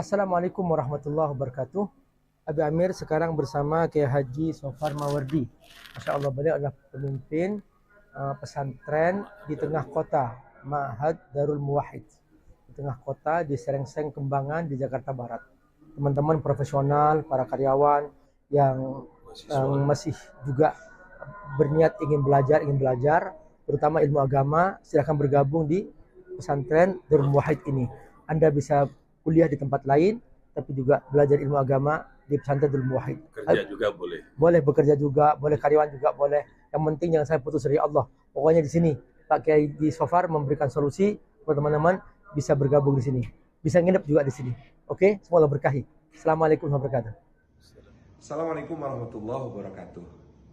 Assalamualaikum warahmatullahi wabarakatuh. Abi Amir sekarang bersama Kiai Haji Sofar Mawardi. Masya Allah, beliau adalah pemimpin pesantren di tengah kota, Ma'had Darul Muwahhid. Di tengah kota di Serengseng Kembangan di Jakarta Barat. Teman-teman profesional, para karyawan yang masih juga berniat ingin belajar, terutama ilmu agama, silakan bergabung di pesantren Darul Muwahhid ini. Anda bisa kuliah di tempat lain, tapi juga belajar ilmu agama di pesantren Darul Muwahhid. Kerja juga boleh. Boleh bekerja juga, boleh karyawan juga boleh. Yang penting jangan saya putus dari Allah. Pokoknya di sini Pak Kiai di Sofar memberikan solusi buat teman-teman bisa bergabung di sini. Bisa nginep juga di sini. Oke, semoga berkahi. Assalamualaikum warahmatullahi wabarakatuh. Assalamualaikum warahmatullahi wabarakatuh.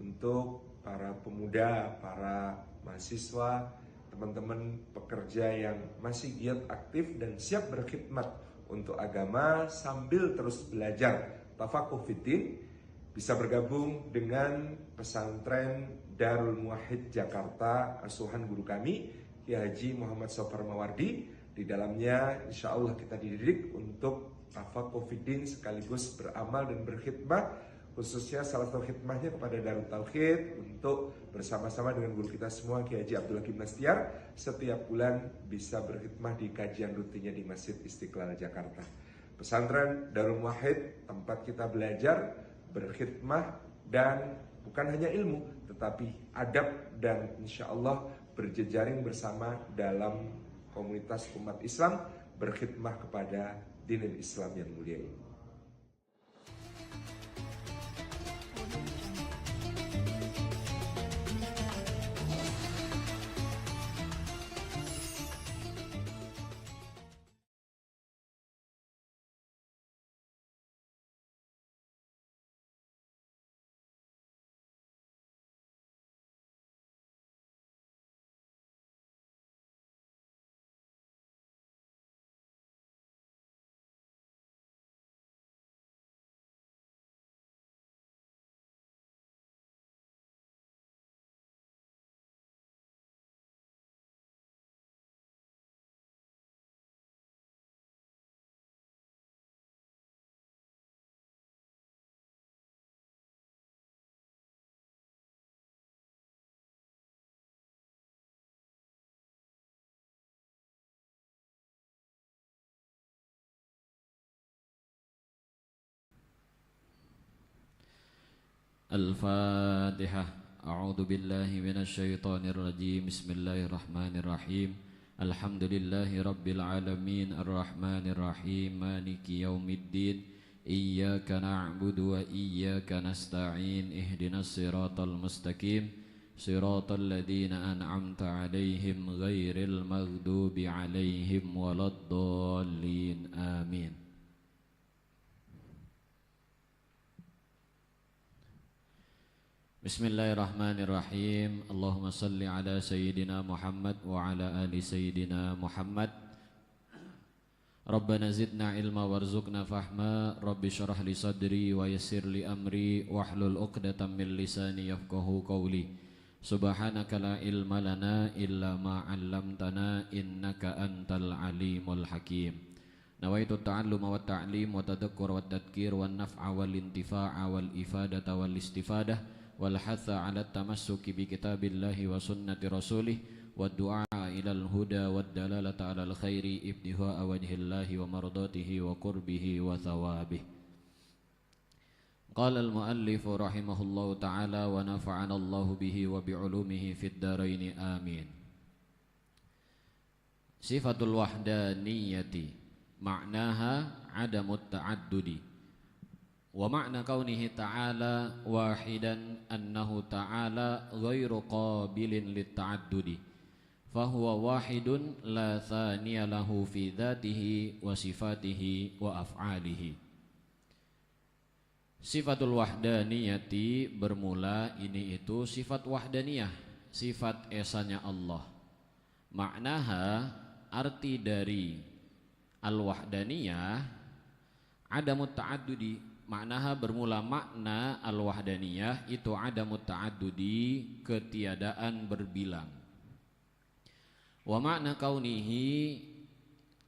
Untuk para pemuda, para mahasiswa, teman-teman pekerja yang masih giat aktif dan siap berkhidmat untuk agama sambil terus belajar tafakuh fiddin, bisa bergabung dengan pesantren Darul Muwahhid Jakarta, asuhan guru kami Kiai Haji Muhammad Sofar Mawardi. Di dalamnya insya Allah kita dididik untuk tafakuh fiddin sekaligus beramal dan berkhidmat, khususnya salah satu khidmahnya kepada Darut Tauhid untuk bersama-sama dengan guru kita semua Kiai Haji Abdul Hakim Nastiar setiap bulan bisa berkhidmah di kajian rutinnya di Masjid Istiqlal Jakarta. Pesantren Darul Muwahhid tempat kita belajar, berkhidmah, dan bukan hanya ilmu tetapi adab dan insya Allah berjejaring bersama dalam komunitas umat Islam berkhidmah kepada dinul Islam yang mulia ini. Al-Fatihah. A'udzu billahi minasyaitonir rajim. Bismillahirrahmanirrahim. Alhamdulillahi rabbil alamin arrahmanir rahim maliki yaumiddin. Iyyaka na'budu wa iyyaka nasta'in. Ihdinas siratal mustaqim. Siratal ladzina an'amta 'alaihim ghairil maghdubi 'alaihim waladdallin. Amin. Bismillahirrahmanirrahim. Allahumma salli ala Sayyidina Muhammad wa ala ali Sayyidina Muhammad. Rabbana zidna ilma warzuqna fahma. Rabbi syarah li sadri wa yassir li amri wahlul uqdatam min lisani yafqahu qawli. Subhanaka la ilma lana illa ma 'allamtana innaka antal alimul hakim. Nawaitu ta'alluma wa ta'lim wa tadhakkur wa tadhkir wa naf'a wal intifa'a wal ifadata wal istifadah wal hatha 'ala tamassuki bi kitabillahi wa sunnati rasulih wa du'a ilal huda wad dalalata 'alal khairi ibtiha'a wajhillahi wa mardatihi wa qurbihi wa thawabih. Qala al muallif rahimahullahu ta'ala wa nafa'ana Allahu bihi wa bi 'ulumihi fid dharain amin. Sifatul wahdaniyati ma'naha 'adamut ta'addudi. Wa ma'na kaunihi ta'ala wahidan annahu ta'ala ghairu qabilin litta'addudi fahuwa wahidun la thaniya lahu fi dhatihi wa sifatihi wa af'alihi. Sifatul wahdaniyati bermula ini itu sifat wahdaniyah, sifat esanya Allah. Maknaha arti dari al-wahdaniyah adamut ta'addudi. Maknaha bermula makna al-wahdaniyah itu adamut ta'addudi, ketiadaan berbilang. Wa makna kaunihi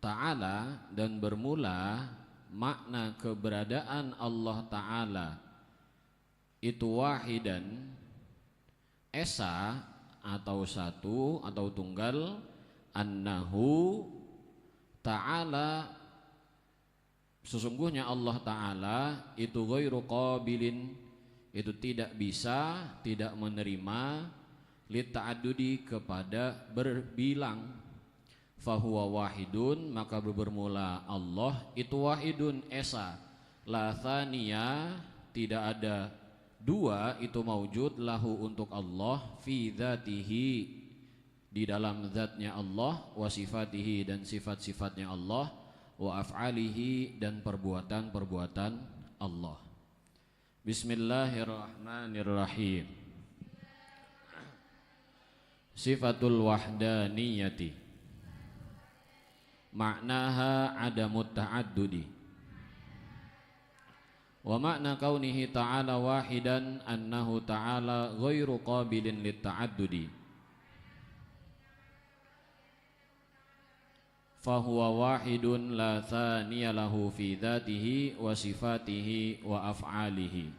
ta'ala dan bermula makna keberadaan Allah Ta'ala itu wahidan, esa atau satu atau tunggal, annahu ta'ala, sesungguhnya Allah Ta'ala itu ghairu qabilin, itu tidak bisa, tidak menerima, litta'addudi, kepada berbilang. Fahuwa wahidun, maka bermula Allah itu wahidun, esa, la thaniya, tidak ada dua, itu maujud, lahu, untuk Allah, fi dzatihi, di dalam zatnya Allah, wa sifatihi, dan sifat-sifatnya Allah, wa af'alihi, dan perbuatan-perbuatan Allah. Bismillahirrahmanirrahim. Sifatul wahdaniyati, maknaha adamut ta'addudi, wa makna kaunihi ta'ala wahidan annahu ta'ala ghairu qabilin lit ta'addudi, fahuwa wahidun la thaniya lahu fi dzatihi wa sifatihi wa af'alihi.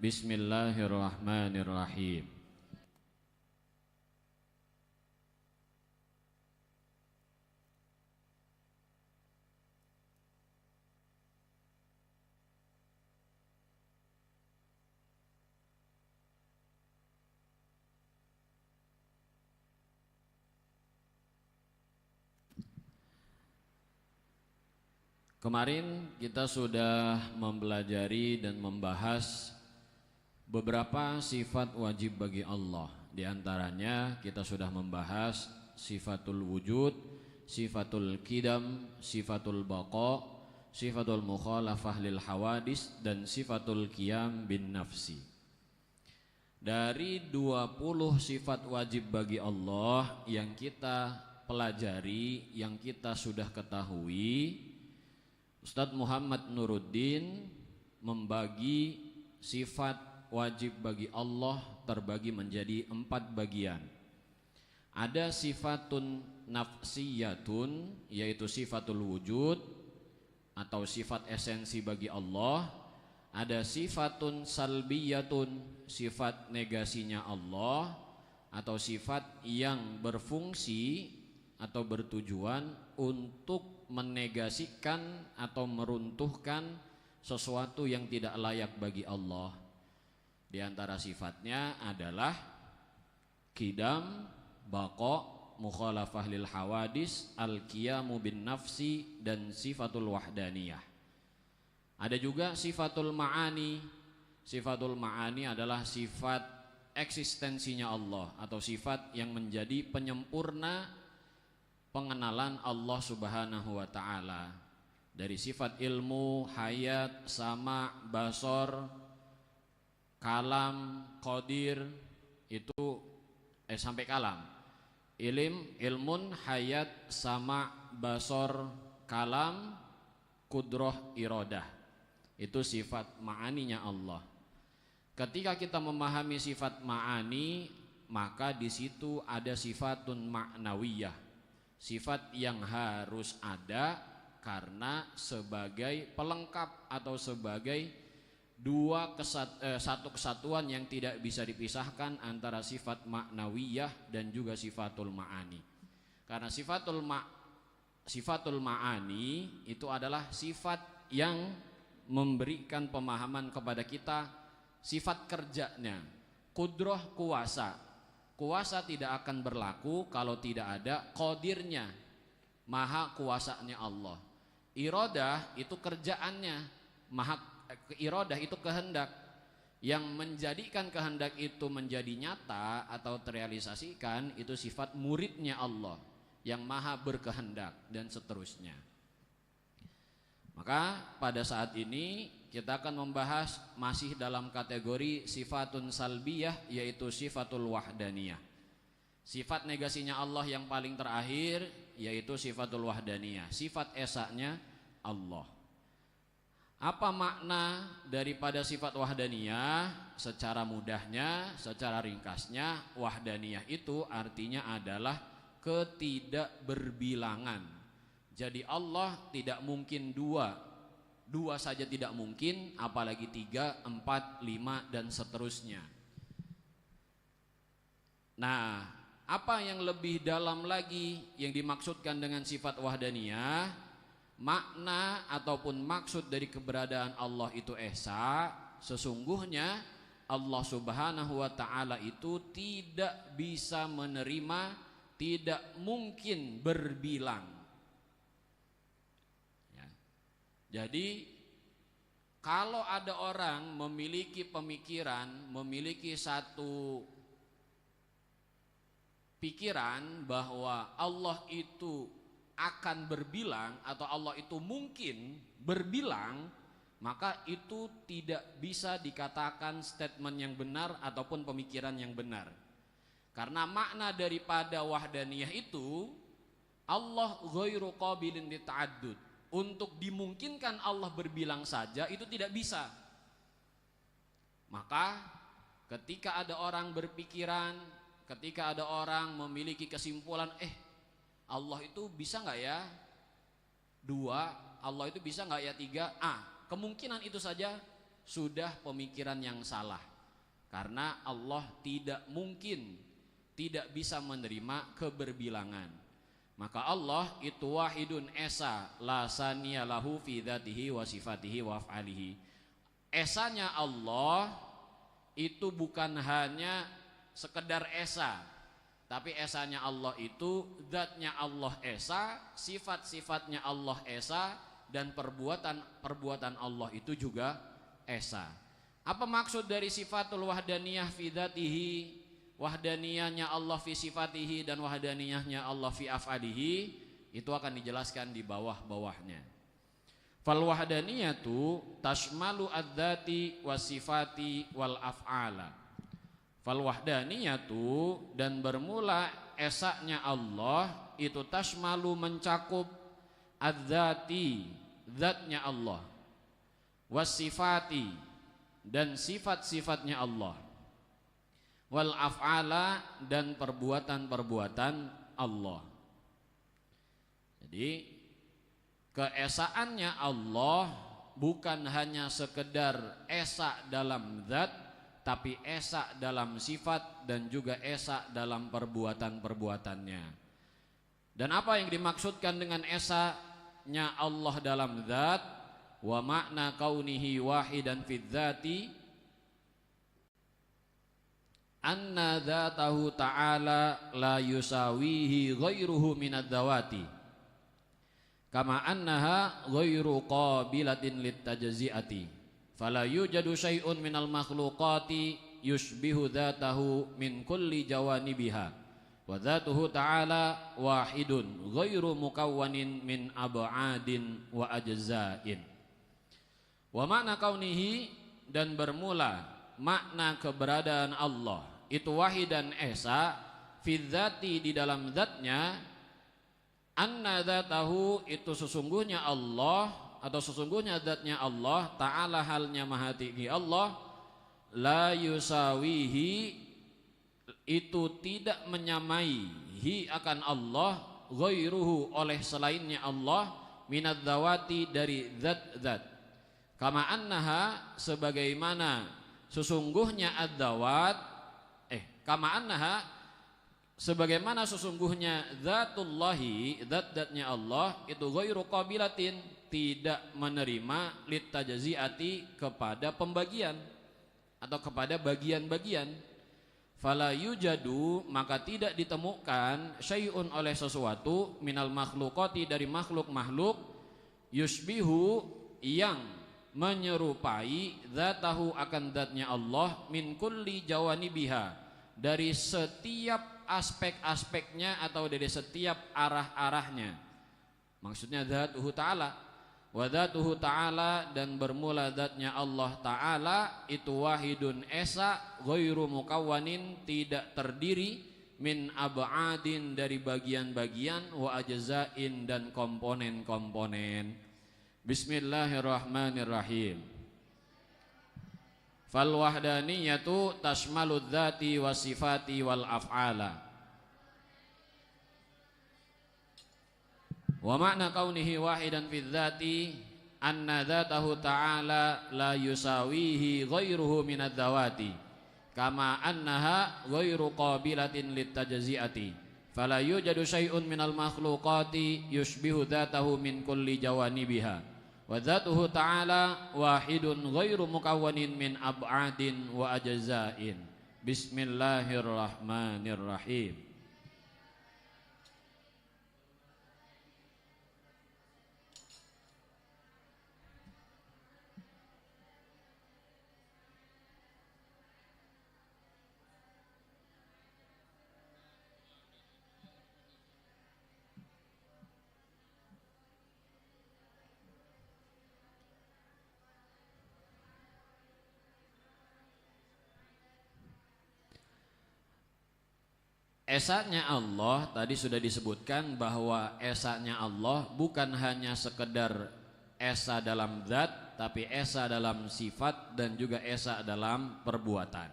Bismillahirrahmanirrahim. Kemarin kita sudah mempelajari dan membahas beberapa sifat wajib bagi Allah. Di antaranya kita sudah membahas sifatul wujud, sifatul qidam, sifatul baqa, sifatul mukhalafah lil hawadis, dan sifatul qiyam bin nafsi. Dari 20 sifat wajib bagi Allah yang kita pelajari, yang kita sudah ketahui, Ustadz Muhammad Nuruddin membagi sifat wajib bagi Allah terbagi menjadi 4 bagian. Ada sifatun nafsiyatun, yaitu sifatul wujud atau sifat esensi bagi Allah. Ada sifatun salbiyatun, sifat negasinya Allah, atau sifat yang berfungsi atau bertujuan untuk menegasikan atau meruntuhkan sesuatu yang tidak layak bagi Allah. Di antara sifatnya adalah qidam, baqa, mukhalafah lil hawadis, al-qiyamu bin nafsi, dan sifatul wahdaniyah. Ada juga sifatul ma'ani. Sifatul ma'ani adalah sifat eksistensinya Allah atau sifat yang menjadi penyempurna pengenalan Allah Subhanahu wa ta'ala. Dari sifat ilmu, hayat, sama, basor, kalam, qadir, itu sampai kalam. Ilmun, hayat, sama, basor, kalam, kudroh, iradah. Itu sifat ma'aninya Allah. Ketika kita memahami sifat ma'ani, maka di situ ada sifatun ma'nawiyah, sifat yang harus ada karena sebagai pelengkap atau sebagai satu kesatuan yang tidak bisa dipisahkan antara sifat ma'nawiyah dan juga sifatul ma'ani. Karena sifatul ma'ani itu adalah sifat yang memberikan pemahaman kepada kita sifat kerjanya. Kudroh, kuasa. Kuasa tidak akan berlaku kalau tidak ada qadirnya, maha kuasanya Allah. Iradah itu kerjaannya, iradah itu kehendak. Yang menjadikan kehendak itu menjadi nyata atau terrealisasikan itu sifat muridnya Allah yang maha berkehendak, dan seterusnya. Maka pada saat ini kita akan membahas masih dalam kategori sifatun salbiyah, yaitu sifatul wahdaniyah. Sifat negasinya Allah yang paling terakhir yaitu sifatul wahdaniyah, sifat esanya Allah. Apa makna daripada sifat wahdaniyah? Secara mudahnya, secara ringkasnya, wahdaniyah itu artinya adalah ketidakberbilangan. Jadi Allah tidak mungkin dua. Dua saja tidak mungkin, apalagi 3, 4, 5 dan seterusnya. Nah, apa yang lebih dalam lagi yang dimaksudkan dengan sifat wahdaniyah? Makna ataupun maksud dari keberadaan Allah itu esa. Sesungguhnya Allah subhanahu wa ta'ala itu tidak bisa menerima, tidak mungkin berbilang ya. Jadi kalau ada orang memiliki pemikiran, memiliki satu pikiran bahwa Allah itu akan berbilang atau Allah itu mungkin berbilang, maka itu tidak bisa dikatakan statement yang benar ataupun pemikiran yang benar. Karena makna daripada wahdaniyah itu Allah ghairu qabilin lita'addud. Untuk dimungkinkan Allah berbilang saja itu tidak bisa. Maka ketika ada orang berpikiran, ketika ada orang memiliki kesimpulan, Allah itu bisa nggak ya 2, Allah itu bisa nggak ya 3, kemungkinan itu saja sudah pemikiran yang salah. Karena Allah tidak mungkin, tidak bisa menerima keberbilangan. Maka Allah itu wahidun esa, la saniya lahu fi dzatihi wa sifatihi wa af'alihi. Esanya Allah itu bukan hanya sekedar esa, tapi esanya Allah itu zatnya Allah esa, sifat-sifatnya Allah esa, dan perbuatan Allah itu juga esa. Apa maksud dari sifatul wahdaniyah fi dzatihi, wahdaniyahnya Allah fi sifatihi, dan wahdaniyahnya Allah fi af'alihi? Itu akan dijelaskan di bawah-bawahnya. Fal wahdaniyatu tashmalu adzati wasifati wal af'ala. Fal wahdaniyatu, dan bermula esanya Allah itu tashmalu mencakup adzati, zatnya Allah, wasifati, dan sifat-sifatnya Allah, wal af'ala, dan perbuatan-perbuatan Allah. Jadi keesaannya Allah bukan hanya sekedar esa dalam zat, tapi esa dalam sifat dan juga esa dalam perbuatan-perbuatannya. Dan apa yang dimaksudkan dengan esanya Allah dalam zat? Wa makna kaunihi wahidan fid dzati anna dzatahu ta'ala la yusawihi ghairuhu minadz dzawati kama annaha ghairu qabilatin litajzi'ati. Fala yujadu syai'un minal makhluqati yushbihu dzatahu min kulli jawanibiha wa dzatuhu ta'ala wahidun ghairu mukawwanin min ab'adin wa ajza'in. Wa makna kaunihi, dan bermula makna keberadaan Allah itu wahidan esa fi dzati, di dalam zatnya, anna dzatahu, itu sesungguhnya Allah atau sesungguhnya zatnya Allah ta'ala, halnya maha tinggi Allah, la yusawihi, itu tidak menyamai hi akan Allah, ghairuhu, oleh selainnya Allah, minadz dzawati, dari zat-zat, kama annaha, sebagaimana sesungguhnya ad-dzawat, kama annaha, sebagaimana sesungguhnya zatullahi, zat-zatnya Allah itu ghairu qabilatin, tidak menerima litajzi'ati, kepada pembagian atau kepada bagian-bagian. Fala yujadu, maka tidak ditemukan syai'un, oleh sesuatu, minal makhluqati, dari makhluk-makhluk, yushbihu, yang menyerupai dzatahu, akan zatnya Allah, min kulli jawanibiha, dari setiap aspek-aspeknya atau dari setiap arah-arahnya. Maksudnya dzatuhu ta'ala. Wa dzatuhu ta'ala, dan bermula zatnya Allah ta'ala itu wahidun esa, ghairu mukawwanin, tidak terdiri, min ab'adin, dari bagian-bagian, wa ajza'in, dan komponen-komponen. Bismillahirrahmanirrahim. Fal wahdaniyatu tashmalud dzati wasifati wal af'ala. Wa ma'na kaunihi wahidan fi dzati anna dzatahu ta'ala la yusawihi ghairuhu minadz dzawati kama annaha ghairu qabilatin litajzi'ati fala yujadu syai'un minal makhluqati yushbihu dzatahu min kulli jawanibiha wa dzatuhu ta'ala wahidun ghairu mukawwanin min ab'adin wa ajza'in. Bismillahirrahmanirrahim. Esanya Allah tadi sudah disebutkan bahwa esanya Allah bukan hanya sekedar esa dalam zat, tapi esa dalam sifat dan juga esa dalam perbuatan.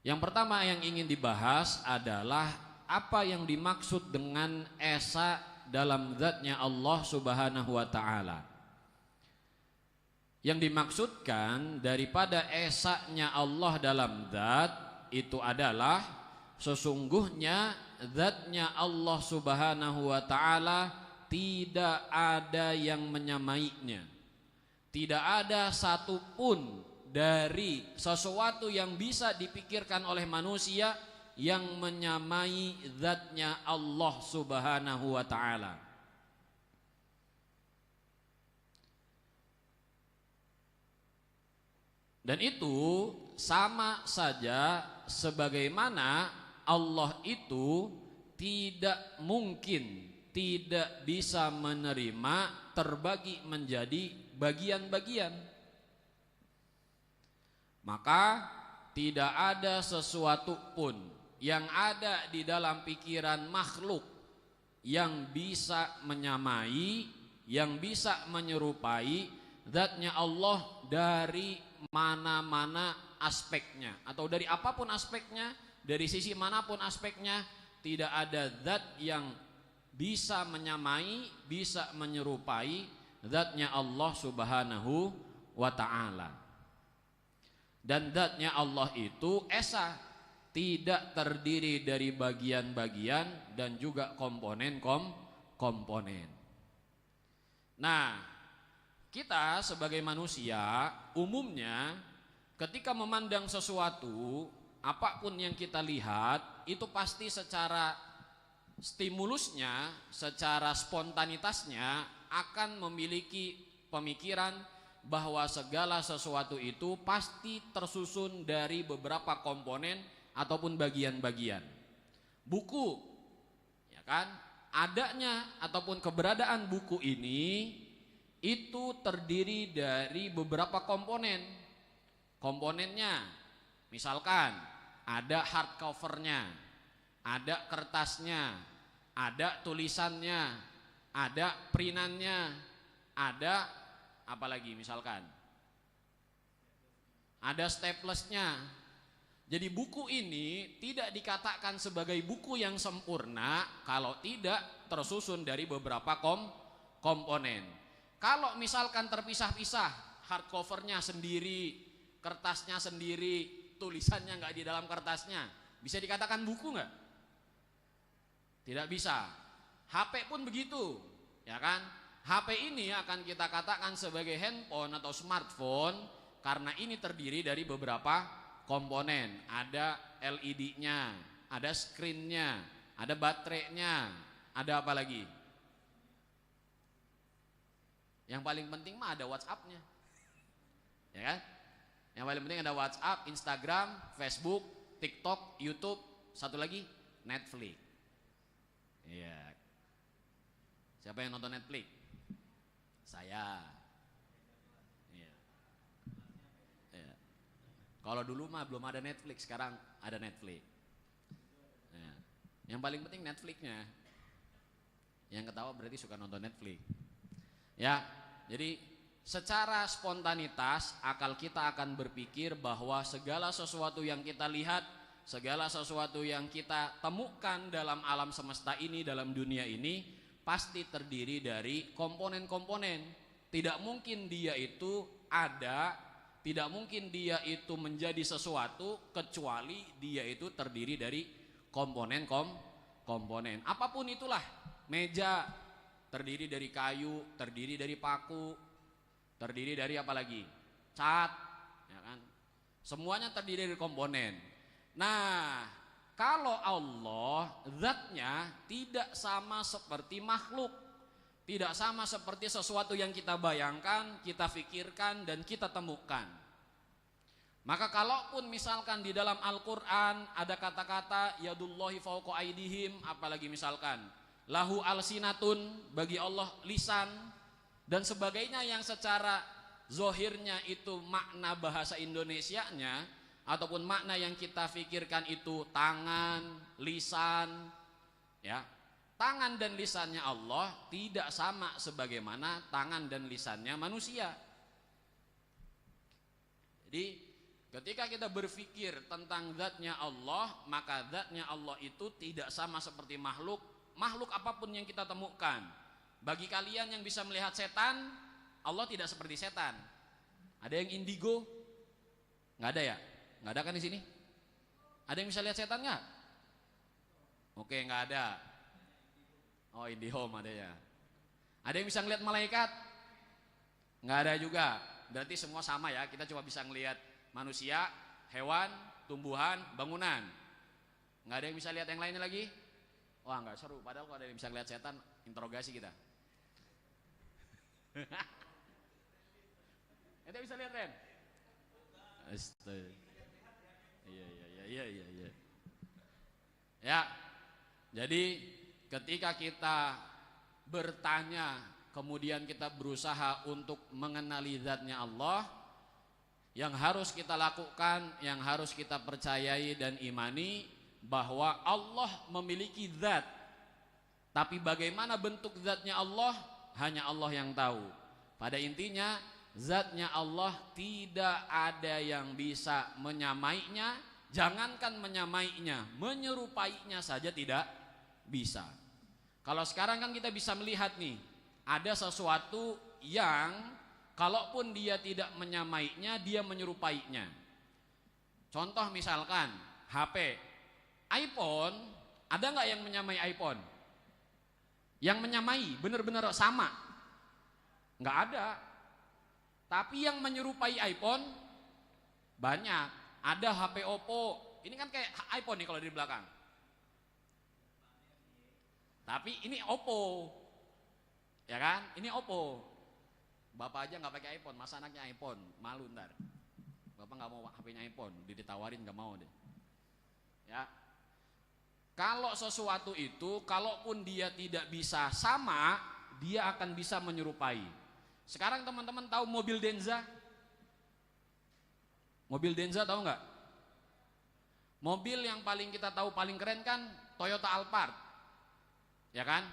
Yang pertama yang ingin dibahas adalah apa yang dimaksud dengan esa dalam zatnya Allah Subhanahu wa ta'ala. Yang dimaksudkan daripada esanya Allah dalam zat itu adalah sesungguhnya zatnya Allah Subhanahu wa ta'ala tidak ada yang menyamainya. Tidak ada satupun dari sesuatu yang bisa dipikirkan oleh manusia yang menyamai zatnya Allah Subhanahu wa ta'ala. Dan itu sama saja sebagaimana Allah itu tidak mungkin tidak bisa menerima terbagi menjadi bagian-bagian. Maka tidak ada sesuatu pun yang ada di dalam pikiran makhluk yang bisa menyamai, yang bisa menyerupai zatnya Allah dari mana-mana aspeknya atau dari apapun aspeknya. Dari sisi manapun aspeknya, tidak ada zat yang bisa menyamai, bisa menyerupai zatnya Allah Subhanahu wa ta'ala. Dan zatnya Allah itu esa, tidak terdiri dari bagian-bagian dan juga komponen-komponen. Nah, kita sebagai manusia umumnya ketika memandang sesuatu, apapun yang kita lihat itu pasti secara stimulusnya, secara spontanitasnya akan memiliki pemikiran bahwa segala sesuatu itu pasti tersusun dari beberapa komponen ataupun bagian-bagian. Buku, ya kan? Adanya ataupun keberadaan buku ini itu terdiri dari beberapa komponen. Komponennya misalkan ada hardcovernya, ada kertasnya, ada tulisannya, ada printannya, ada apa lagi misalkan, ada staplesnya. Jadi buku ini tidak dikatakan sebagai buku yang sempurna kalau tidak tersusun dari beberapa komponen. Kalau misalkan terpisah-pisah, hardcovernya sendiri, kertasnya sendiri, tulisannya nggak di dalam kertasnya, bisa dikatakan buku nggak? Tidak bisa. HP pun begitu, ya kan? HP ini akan kita katakan sebagai handphone atau smartphone karena ini terdiri dari beberapa komponen. Ada LED-nya, ada screen-nya, ada baterainya, ada apa lagi? Yang paling penting mah ada WhatsApp-nya, ya kan? Yang paling penting ada WhatsApp, Instagram, Facebook, TikTok, YouTube, satu lagi Netflix. Iya. Siapa yang nonton Netflix? Saya. Iya. Iya. Kalau dulu mah belum ada Netflix, sekarang ada Netflix. Iya. Yang paling penting Netflixnya. Yang ketawa berarti suka nonton Netflix. Ya, jadi secara spontanitas akal kita akan berpikir bahwa segala sesuatu yang kita lihat, segala sesuatu yang kita temukan dalam alam semesta ini, dalam dunia ini pasti terdiri dari komponen-komponen. Tidak mungkin dia itu ada, tidak mungkin dia itu menjadi sesuatu kecuali dia itu terdiri dari komponen. Apapun itulah, meja terdiri dari kayu, terdiri dari paku, terdiri dari apa lagi? Cat, ya kan? Semuanya terdiri dari komponen. Nah, kalau Allah zatnya tidak sama seperti makhluk, tidak sama seperti sesuatu yang kita bayangkan, kita pikirkan dan kita temukan. Maka kalaupun misalkan di dalam Al-Quran ada kata-kata yadullahi fawqa aidihim, apalagi misalkan lahu alsinatun, bagi Allah lisan dan sebagainya yang secara zohirnya itu makna bahasa Indonesianya ataupun makna yang kita pikirkan itu tangan, lisan, ya. Tangan dan lisannya Allah tidak sama sebagaimana tangan dan lisannya manusia. Jadi ketika kita berpikir tentang zatnya Allah, maka zatnya Allah itu tidak sama seperti makhluk apapun yang kita temukan. Bagi kalian yang bisa melihat setan, Allah tidak seperti setan. Ada yang indigo? Nggak ada ya? Nggak ada kan di sini? Ada yang bisa lihat setan nggak? Oke, nggak ada. Oh, IndiHome ada ya. Ada yang bisa ngelihat malaikat? Nggak ada juga. Berarti semua sama ya. Kita cuma bisa ngelihat manusia, hewan, tumbuhan, bangunan. Nggak ada yang bisa lihat yang lainnya lagi? Wah, nggak seru. Padahal kalau ada yang bisa lihat setan, interogasi kita. Ente bisa lihat Ren? Astaga. Iya. Ya. Jadi ketika kita bertanya, kemudian kita berusaha untuk mengenali zatnya Allah, yang harus kita lakukan, yang harus kita percayai dan imani bahwa Allah memiliki zat. Tapi bagaimana bentuk zatnya Allah, hanya Allah yang tahu. Pada intinya zatnya Allah tidak ada yang bisa menyamainya. Jangankan menyamainya, menyerupainya saja tidak bisa. Kalau sekarang kan kita bisa melihat nih, ada sesuatu yang kalaupun dia tidak menyamainya, dia menyerupainya. Contoh misalkan HP, iPhone, ada nggak yang menyamai iPhone? Yang menyamai, benar-benar sama? Nggak ada. Tapi yang menyerupai iPhone banyak. Ada HP Oppo, ini kan kayak iPhone nih kalau di belakang. Tapi ini Oppo, ya kan? Ini Oppo. Bapak aja nggak pakai iPhone, masa anaknya iPhone, malu ntar. Bapak nggak mau HP-nya iPhone, ditawarin nggak mau deh. Ya, kalau sesuatu itu, kalaupun dia tidak bisa sama, dia akan bisa menyerupai. Sekarang teman-teman tahu mobil Denza? Mobil Denza tahu nggak? Mobil yang paling kita tahu paling keren kan Toyota Alphard, ya kan?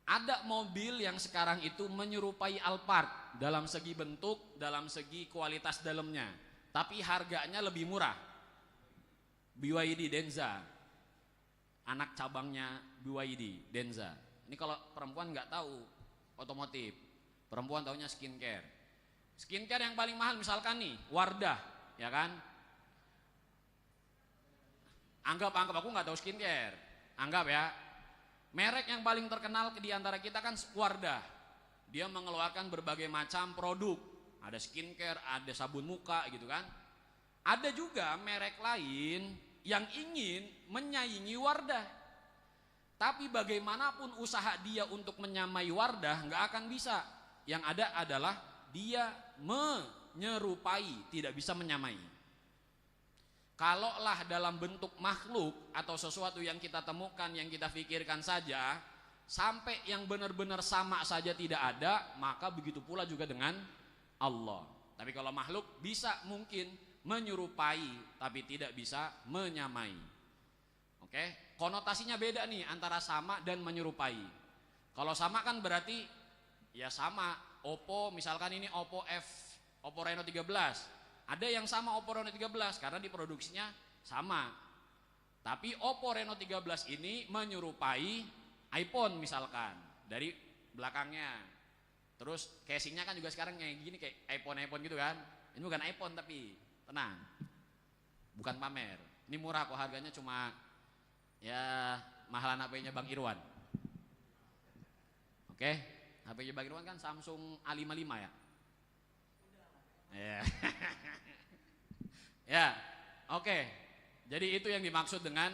Ada mobil yang sekarang itu menyerupai Alphard dalam segi bentuk, dalam segi kualitas dalamnya, tapi harganya lebih murah. BYD Denza, anak cabangnya BYD Denza. Ini kalau perempuan nggak tahu otomotif, perempuan taunya skincare. Skincare yang paling mahal misalkan nih Wardah, ya kan? Anggap aku nggak tahu skincare, anggap ya. Merek yang paling terkenal di antara kita kan Wardah. Dia mengeluarkan berbagai macam produk, ada skincare, ada sabun muka gitu kan. Ada juga merek lain yang ingin menyaingi Wardah. Tapi bagaimanapun usaha dia untuk menyamai Wardah nggak akan bisa. Yang ada adalah dia menyerupai, tidak bisa menyamai. Kalaulah dalam bentuk makhluk atau sesuatu yang kita temukan, yang kita pikirkan saja, sampai yang benar-benar sama saja tidak ada, maka begitu pula juga dengan Allah. Tapi kalau makhluk bisa mungkin menyerupai, tapi tidak bisa menyamai. Oke, konotasinya beda nih antara sama dan menyerupai. Kalau sama kan berarti ya sama. Oppo misalkan ini Oppo Reno 13. Ada yang sama Oppo Reno 13 karena diproduksinya sama. Tapi Oppo Reno 13 ini menyerupai iPhone misalkan dari belakangnya. Terus casingnya kan juga sekarang kayak gini, kayak iPhone gitu kan. Ini bukan iPhone tapi tenang, bukan pamer. Ini murah kok, harganya cuma ya mahalan HP-nya Bang Irwan. Oke, HP-nya Bang Irwan kan Samsung A55 ya. Ya. Ya, oke. Jadi itu yang dimaksud dengan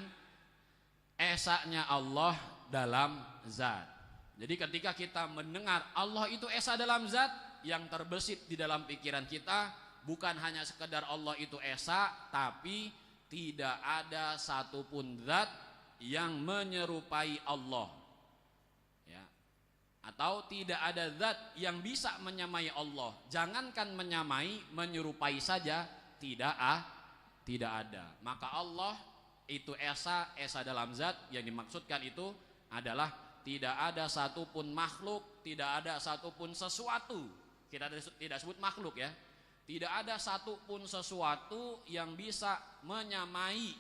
esanya Allah dalam zat. Jadi ketika kita mendengar Allah itu esa dalam zat, yang terbesit di dalam pikiran kita bukan hanya sekedar Allah itu esa, tapi tidak ada satupun zat yang menyerupai Allah, ya. Atau tidak ada zat yang bisa menyamai Allah. Jangankan menyamai, menyerupai saja tidak ada. Maka Allah itu esa dalam zat. Yang dimaksudkan itu adalah tidak ada satupun makhluk, tidak ada satupun sesuatu. Kita tidak sebut makhluk ya. Tidak ada satupun sesuatu yang bisa menyamai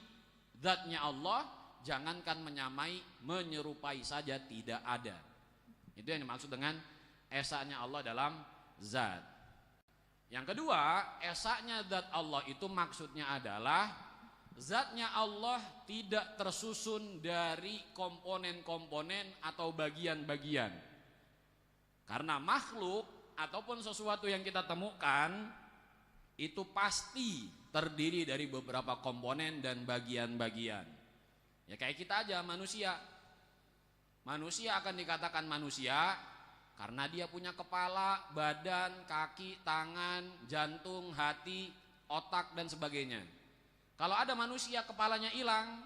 zatnya Allah. Jangankan menyamai, menyerupai saja tidak ada. Itu yang dimaksud dengan esanya Allah dalam zat. Yang kedua, esanya zat Allah itu maksudnya adalah zatnya Allah tidak tersusun dari komponen-komponen atau bagian-bagian. Karena makhluk ataupun sesuatu yang kita temukan itu pasti terdiri dari beberapa komponen dan bagian-bagian. Ya kayak kita aja, manusia. Manusia akan dikatakan manusia karena dia punya kepala, badan, kaki, tangan, jantung, hati, otak dan sebagainya. Kalau ada manusia kepalanya hilang,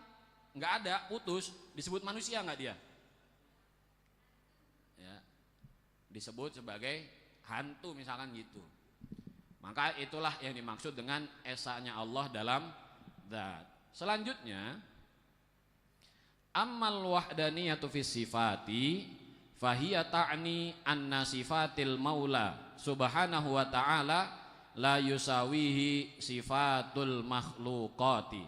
nggak ada, putus, disebut manusia nggak dia? Ya, disebut sebagai hantu misalkan gitu. Maka itulah yang dimaksud dengan esanya Allah dalam zat. Selanjutnya, ammal wahdaniyatu fis sifati fahiya ta'ni anna sifatil maula subhanahu wa ta'ala la yusawihi sifatul makhluqati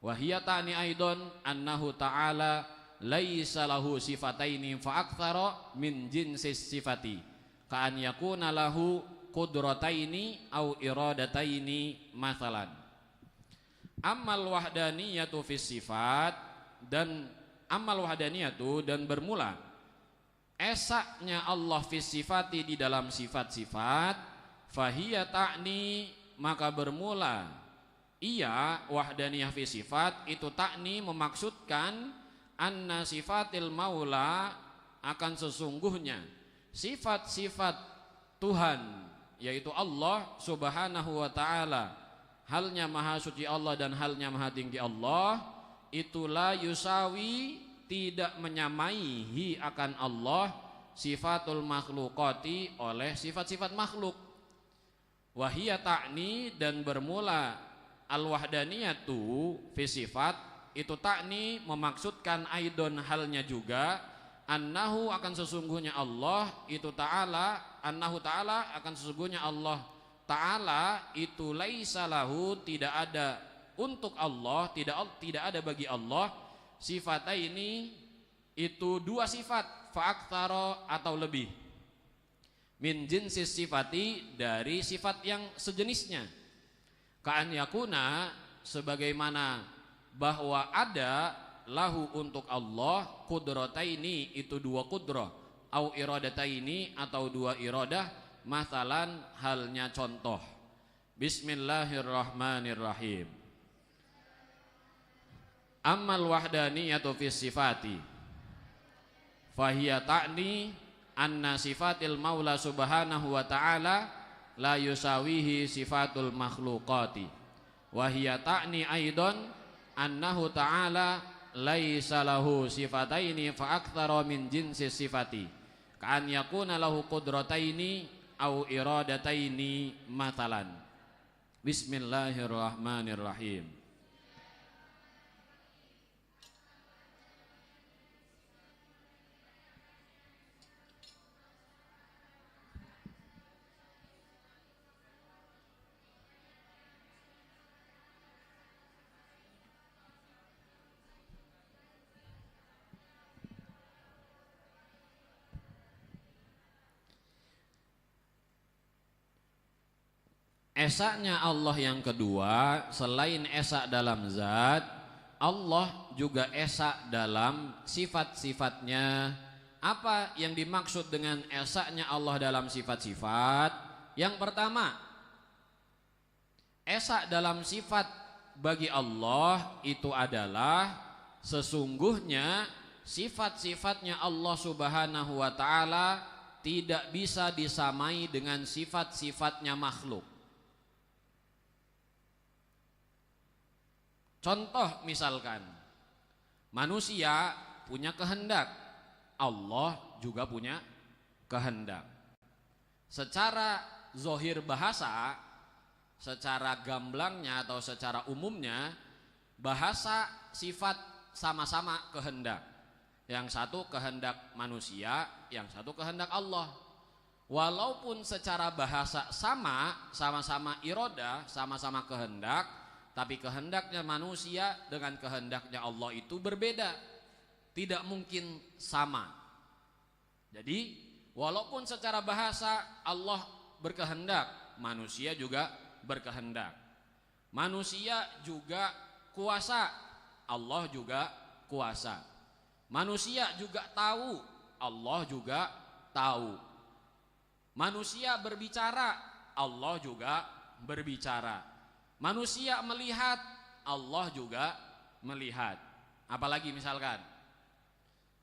wa hiya ta'ni aidon annahu ta'ala laisa lahu sifataini fa aktsara min jinsis sifati ka an yakuna lahu qudrataini au iradataini mathalan. Ammal wahdaniyatu fis sifat, dan amal wahdaniyatu, dan bermula esaknya Allah fis sifati di dalam sifat-sifat, fahiya ta'ni, maka bermula ia wahdaniyah fis sifat itu ta'ni memaksudkan anna sifatil maula, akan sesungguhnya sifat-sifat Tuhan yaitu Allah subhanahu wa ta'ala, halnya maha suci Allah dan halnya maha tinggi Allah, itulah yusawi, tidak menyamaihi akan Allah sifatul makhluqati, oleh sifat-sifat makhluk. Wahiyya ta'ni, dan bermula al-wahdaniyatu fi sifat itu ta'ni memaksudkan aidon, halnya juga annahu, akan sesungguhnya Allah itu ta'ala, annahu ta'ala, akan sesungguhnya Allah ta'ala itu laisa lahu, tidak ada untuk Allah, tidak ada bagi Allah sifataini, itu dua sifat, fa'aktsara, atau lebih, min jinsis sifati, dari sifat yang sejenisnya, ka'an yakuna, sebagaimana bahwa ada lahu untuk Allah qudrataini, itu dua qudrah, au iradataini, atau dua iradah, mathalan, halnya contoh. Bismillahirrahmanirrahim. Ammal wahdaniyatu fis sifati fahiya ta'ni anna sifatil maula subhanahu wa ta'ala la yusawihi sifatul makhluqati wa hiya ta'ni aidon annahu ta'ala laisa lahu sifataini fa aktsara min jinsis sifati ka'an yakuna lahu qudrataini au iradataini mathalan. Bismillahirrahmanirrahim. esanya Allah yang kedua, selain esa dalam zat, Allah juga esa dalam sifat-sifatnya. Apa yang dimaksud dengan esanya Allah dalam sifat-sifat? Yang pertama, esa dalam sifat bagi Allah itu adalah sesungguhnya sifat-sifatnya Allah Subhanahu wa ta'ala tidak bisa disamai dengan sifat-sifatnya makhluk. Contoh misalkan, manusia punya kehendak, Allah juga punya kehendak. Secara zohir bahasa, secara gamblangnya atau secara umumnya, bahasa sifat sama-sama kehendak. Yang satu kehendak manusia, yang satu kehendak Allah. Walaupun secara bahasa sama-sama iroda, sama-sama kehendak, tapi kehendaknya manusia dengan kehendaknya Allah itu berbeda. Tidak mungkin sama. Jadi walaupun secara bahasa Allah berkehendak, manusia juga berkehendak. Manusia juga kuasa, Allah juga kuasa. Manusia juga tahu, Allah juga tahu. Manusia berbicara, Allah juga berbicara. Manusia melihat, Allah juga melihat. Apalagi misalkan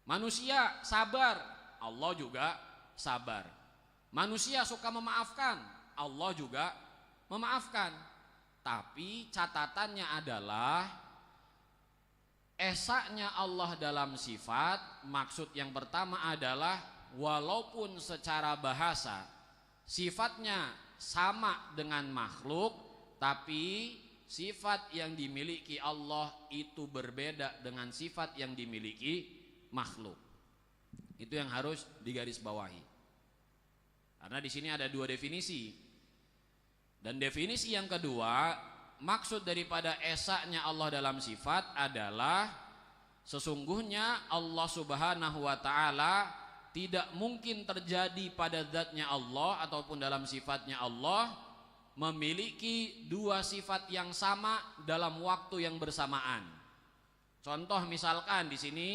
manusia sabar, Allah juga sabar. Manusia suka memaafkan, Allah juga memaafkan. Tapi catatannya adalah esanya Allah dalam sifat. Maksud yang pertama adalah walaupun secara bahasa sifatnya sama dengan makhluk, tapi sifat yang dimiliki Allah itu berbeda dengan sifat yang dimiliki makhluk. Itu yang harus digarisbawahi. Karena di sini ada dua definisi. Dan definisi yang kedua, maksud daripada esanya Allah dalam sifat adalah sesungguhnya Allah Subhanahu wa ta'ala tidak mungkin terjadi pada zatnya Allah ataupun dalam sifatnya Allah memiliki dua sifat yang sama dalam waktu yang bersamaan. Contoh misalkan di sini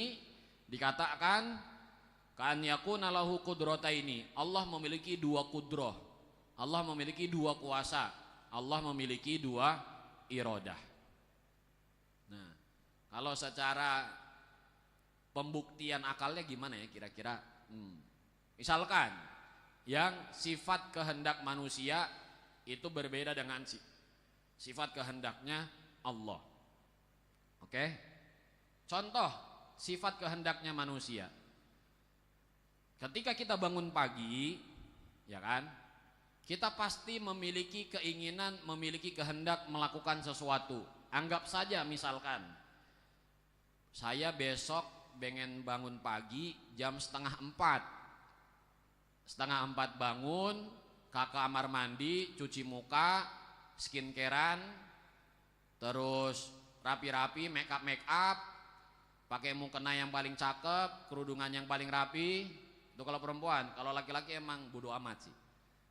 dikatakan kan yakuna lahu qudrataini. Allah memiliki dua kudroh. Allah memiliki dua kuasa. Allah memiliki dua iradah. Nah, kalau secara pembuktian akalnya gimana ya kira-kira? Misalkan yang sifat kehendak manusia itu berbeda dengan sifat kehendaknya Allah. Oke? Contoh sifat kehendaknya manusia. Ketika kita bangun pagi, ya kan? Kita pasti memiliki keinginan, memiliki kehendak melakukan sesuatu. Anggap saja misalkan saya besok pengen bangun pagi jam 3:30. 3:30 bangun, ke kamar mandi, cuci muka, skincarean, terus rapi-rapi, make up, pakai mukena yang paling cakep, kerudungan yang paling rapi. Itu kalau perempuan. Kalau laki-laki emang bodo amat sih.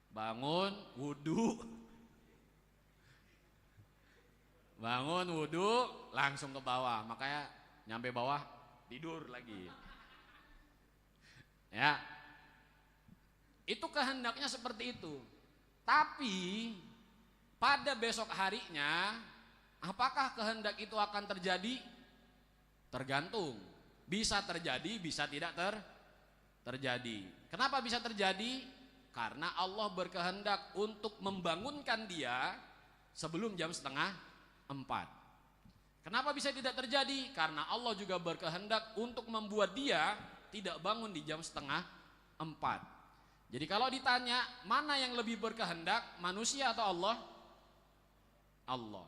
Bangun, wudu, langsung ke bawah. Makanya nyampe bawah tidur lagi. Ya. Itu kehendaknya seperti itu. Tapi pada besok harinya apakah kehendak itu akan terjadi? Tergantung. Bisa terjadi, bisa tidak terjadi. Kenapa bisa terjadi? Karena Allah berkehendak untuk membangunkan dia sebelum jam 3:30. Kenapa bisa tidak terjadi? Karena Allah juga berkehendak untuk membuat dia tidak bangun di jam 3:30. Jadi kalau ditanya mana yang lebih berkehendak, manusia atau Allah? Allah.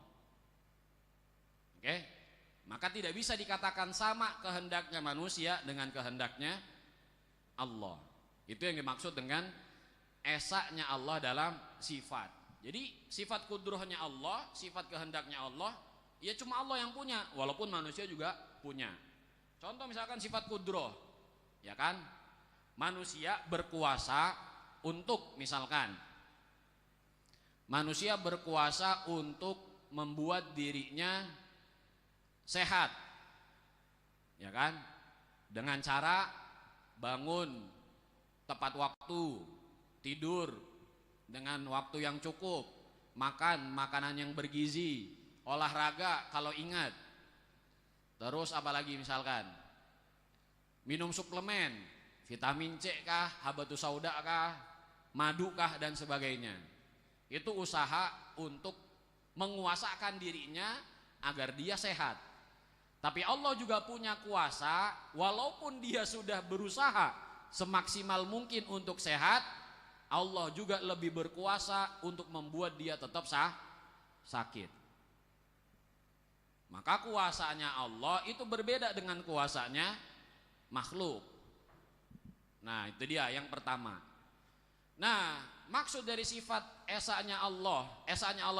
Oke? Maka tidak bisa dikatakan sama kehendaknya manusia dengan kehendaknya Allah. Itu yang dimaksud dengan esanya Allah dalam sifat. Jadi sifat kudrohnya Allah, sifat kehendaknya Allah, ya cuma Allah yang punya, walaupun manusia juga punya. Contoh misalkan sifat kudroh, ya kan? Manusia berkuasa untuk misalkan Manusia berkuasa untuk membuat dirinya sehat, ya kan? Dengan cara bangun tepat waktu, tidur dengan waktu yang cukup, makan makanan yang bergizi, olahraga kalau ingat. Terus apalagi misalkan minum suplemen, vitamin C kah, habatus sauda kah, madu kah dan sebagainya. Itu usaha untuk menguasakan dirinya agar dia sehat. Tapi Allah juga punya kuasa, walaupun dia sudah berusaha semaksimal mungkin untuk sehat, Allah juga lebih berkuasa untuk membuat dia tetap sakit. Maka kuasanya Allah itu berbeda dengan kuasanya makhluk. Nah, itu dia yang pertama. Nah, maksud dari sifat esanya Allah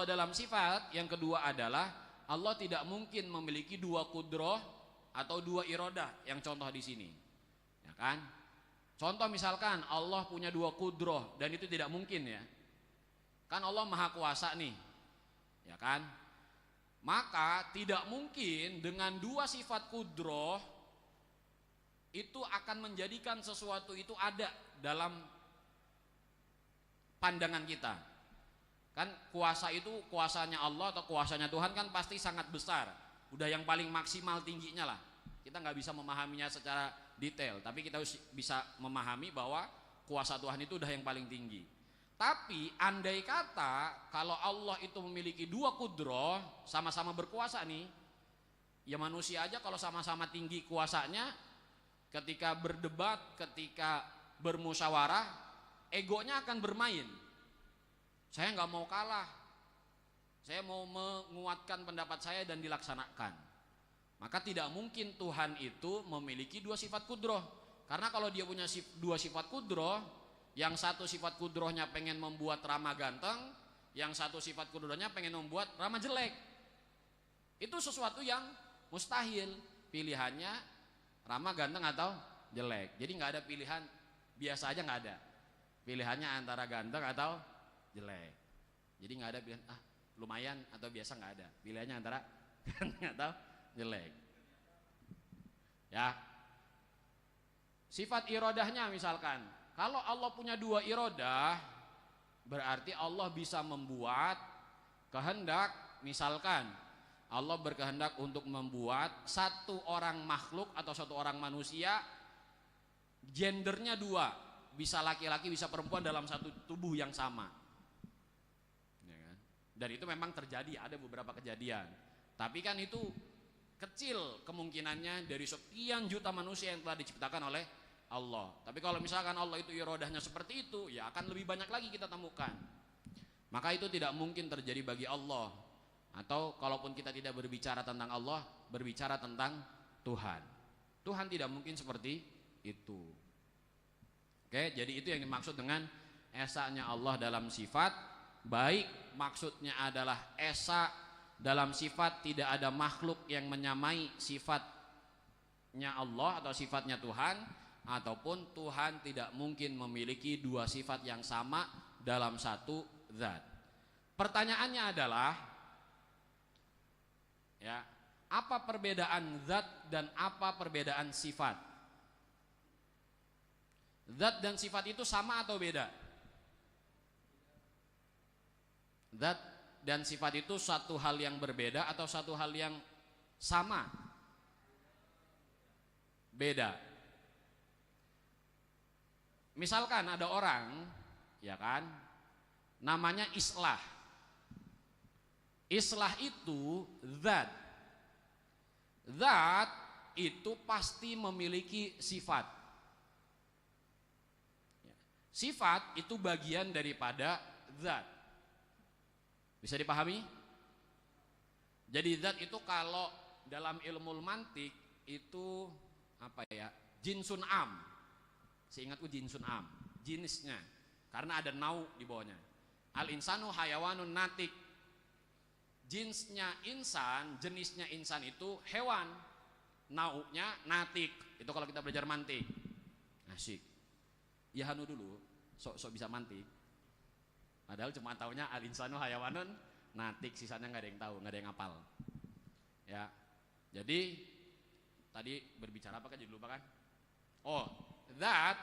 dalam sifat yang kedua adalah Allah tidak mungkin memiliki dua kudroh atau dua irodah yang contoh di sini, ya kan? Contoh misalkan Allah punya dua kudroh dan itu tidak mungkin ya, kan Allah maha kuasa nih, ya kan? Maka tidak mungkin dengan dua sifat kudroh itu akan menjadikan sesuatu itu ada dalam pandangan kita. Kan kuasa itu, kuasanya Allah atau kuasanya Tuhan kan pasti sangat besar, udah yang paling maksimal tingginya lah. Kita nggak bisa memahaminya secara detail, tapi kita bisa memahami bahwa kuasa Tuhan itu udah yang paling tinggi. Tapi andai kata kalau Allah itu memiliki dua kudroh, sama-sama berkuasa nih, ya manusia aja kalau sama-sama tinggi kuasanya, ketika berdebat, ketika bermusyawarah, egonya akan bermain. Saya nggak mau kalah, saya mau menguatkan pendapat saya dan dilaksanakan. Maka tidak mungkin Tuhan itu memiliki dua sifat kudroh. Karena kalau dia punya dua sifat kudroh, yang satu sifat kudrohnya pengen membuat Rama ganteng, yang satu sifat kudrohnya pengen membuat Rama jelek. Itu sesuatu yang mustahil. Pilihannya Rama ganteng atau jelek. Jadi nggak ada pilihan, biasa aja nggak ada. Pilihannya antara ganteng atau jelek. Jadi nggak ada pilihan lumayan atau biasa, nggak ada. Pilihannya antara ganteng atau jelek. Ya. Sifat irodahnya misalkan, kalau Allah punya dua irodah, berarti Allah bisa membuat kehendak. Misalkan Allah berkehendak untuk membuat satu orang makhluk atau satu orang manusia, gendernya dua, bisa laki-laki bisa perempuan dalam satu tubuh yang sama, ya kan? Dan itu memang terjadi, ada beberapa kejadian. Tapi kan itu kecil kemungkinannya dari sekian juta manusia yang telah diciptakan oleh Allah. Tapi kalau misalkan Allah itu irodahnya seperti itu, ya akan lebih banyak lagi kita temukan. Maka itu tidak mungkin terjadi bagi Allah. Atau kalaupun kita tidak berbicara tentang Allah, berbicara tentang Tuhan. Tuhan tidak mungkin seperti itu. Oke, jadi itu yang dimaksud dengan esanya Allah dalam sifat. Baik maksudnya adalah esa dalam sifat, tidak ada makhluk yang menyamai sifatnya Allah atau sifatnya Tuhan, ataupun Tuhan tidak mungkin memiliki dua sifat yang sama dalam satu zat. Pertanyaannya adalah, ya, apa perbedaan zat dan apa perbedaan sifat? Zat dan sifat itu sama atau beda? Zat dan sifat itu satu hal yang berbeda atau satu hal yang sama? Beda. Misalkan ada orang, ya kan, namanya Islah. Islah itu zat. Zat itu pasti memiliki sifat. Sifat itu bagian daripada zat. Bisa dipahami? Jadi zat itu kalau dalam ilmu mantik itu apa ya? Jinsun am. Seingatku jinsun am, jenisnya. Karena ada nau di bawahnya. Al insanu hayawanun natik. Jenisnya insan itu hewan. Naunya natik. Itu kalau kita belajar mantik. Asik. Ya hanu dulu, sok bisa mantik. Padahal cuma taunya al-insanu hayawanun natik, sisanya nggak ada yang tahu, nggak ada yang hafal. Ya, jadi tadi berbicara apa kan, jadi lupa kan? Oh, zat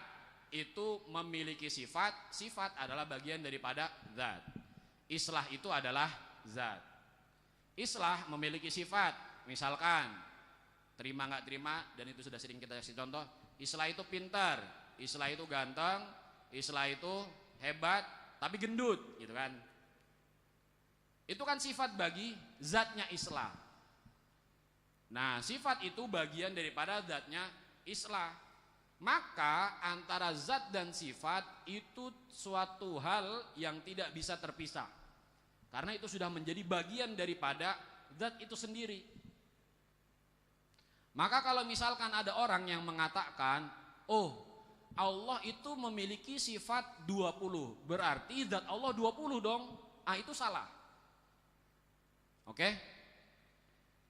itu memiliki sifat, sifat adalah bagian daripada zat. Islah itu adalah zat. Islah memiliki sifat, misalkan terima nggak terima, dan itu sudah sering kita kasih contoh. Islah itu pintar, islah itu ganteng, islah itu hebat, tapi gendut, gitu kan? Itu kan sifat bagi zatnya islah. Nah, sifat itu bagian daripada zatnya islah. Maka antara zat dan sifat itu suatu hal yang tidak bisa terpisah. Karena itu sudah menjadi bagian daripada zat itu sendiri. Maka kalau misalkan ada orang yang mengatakan, oh, Allah itu memiliki sifat 20, berarti zat Allah 20 dong. Ah, itu salah. Oke?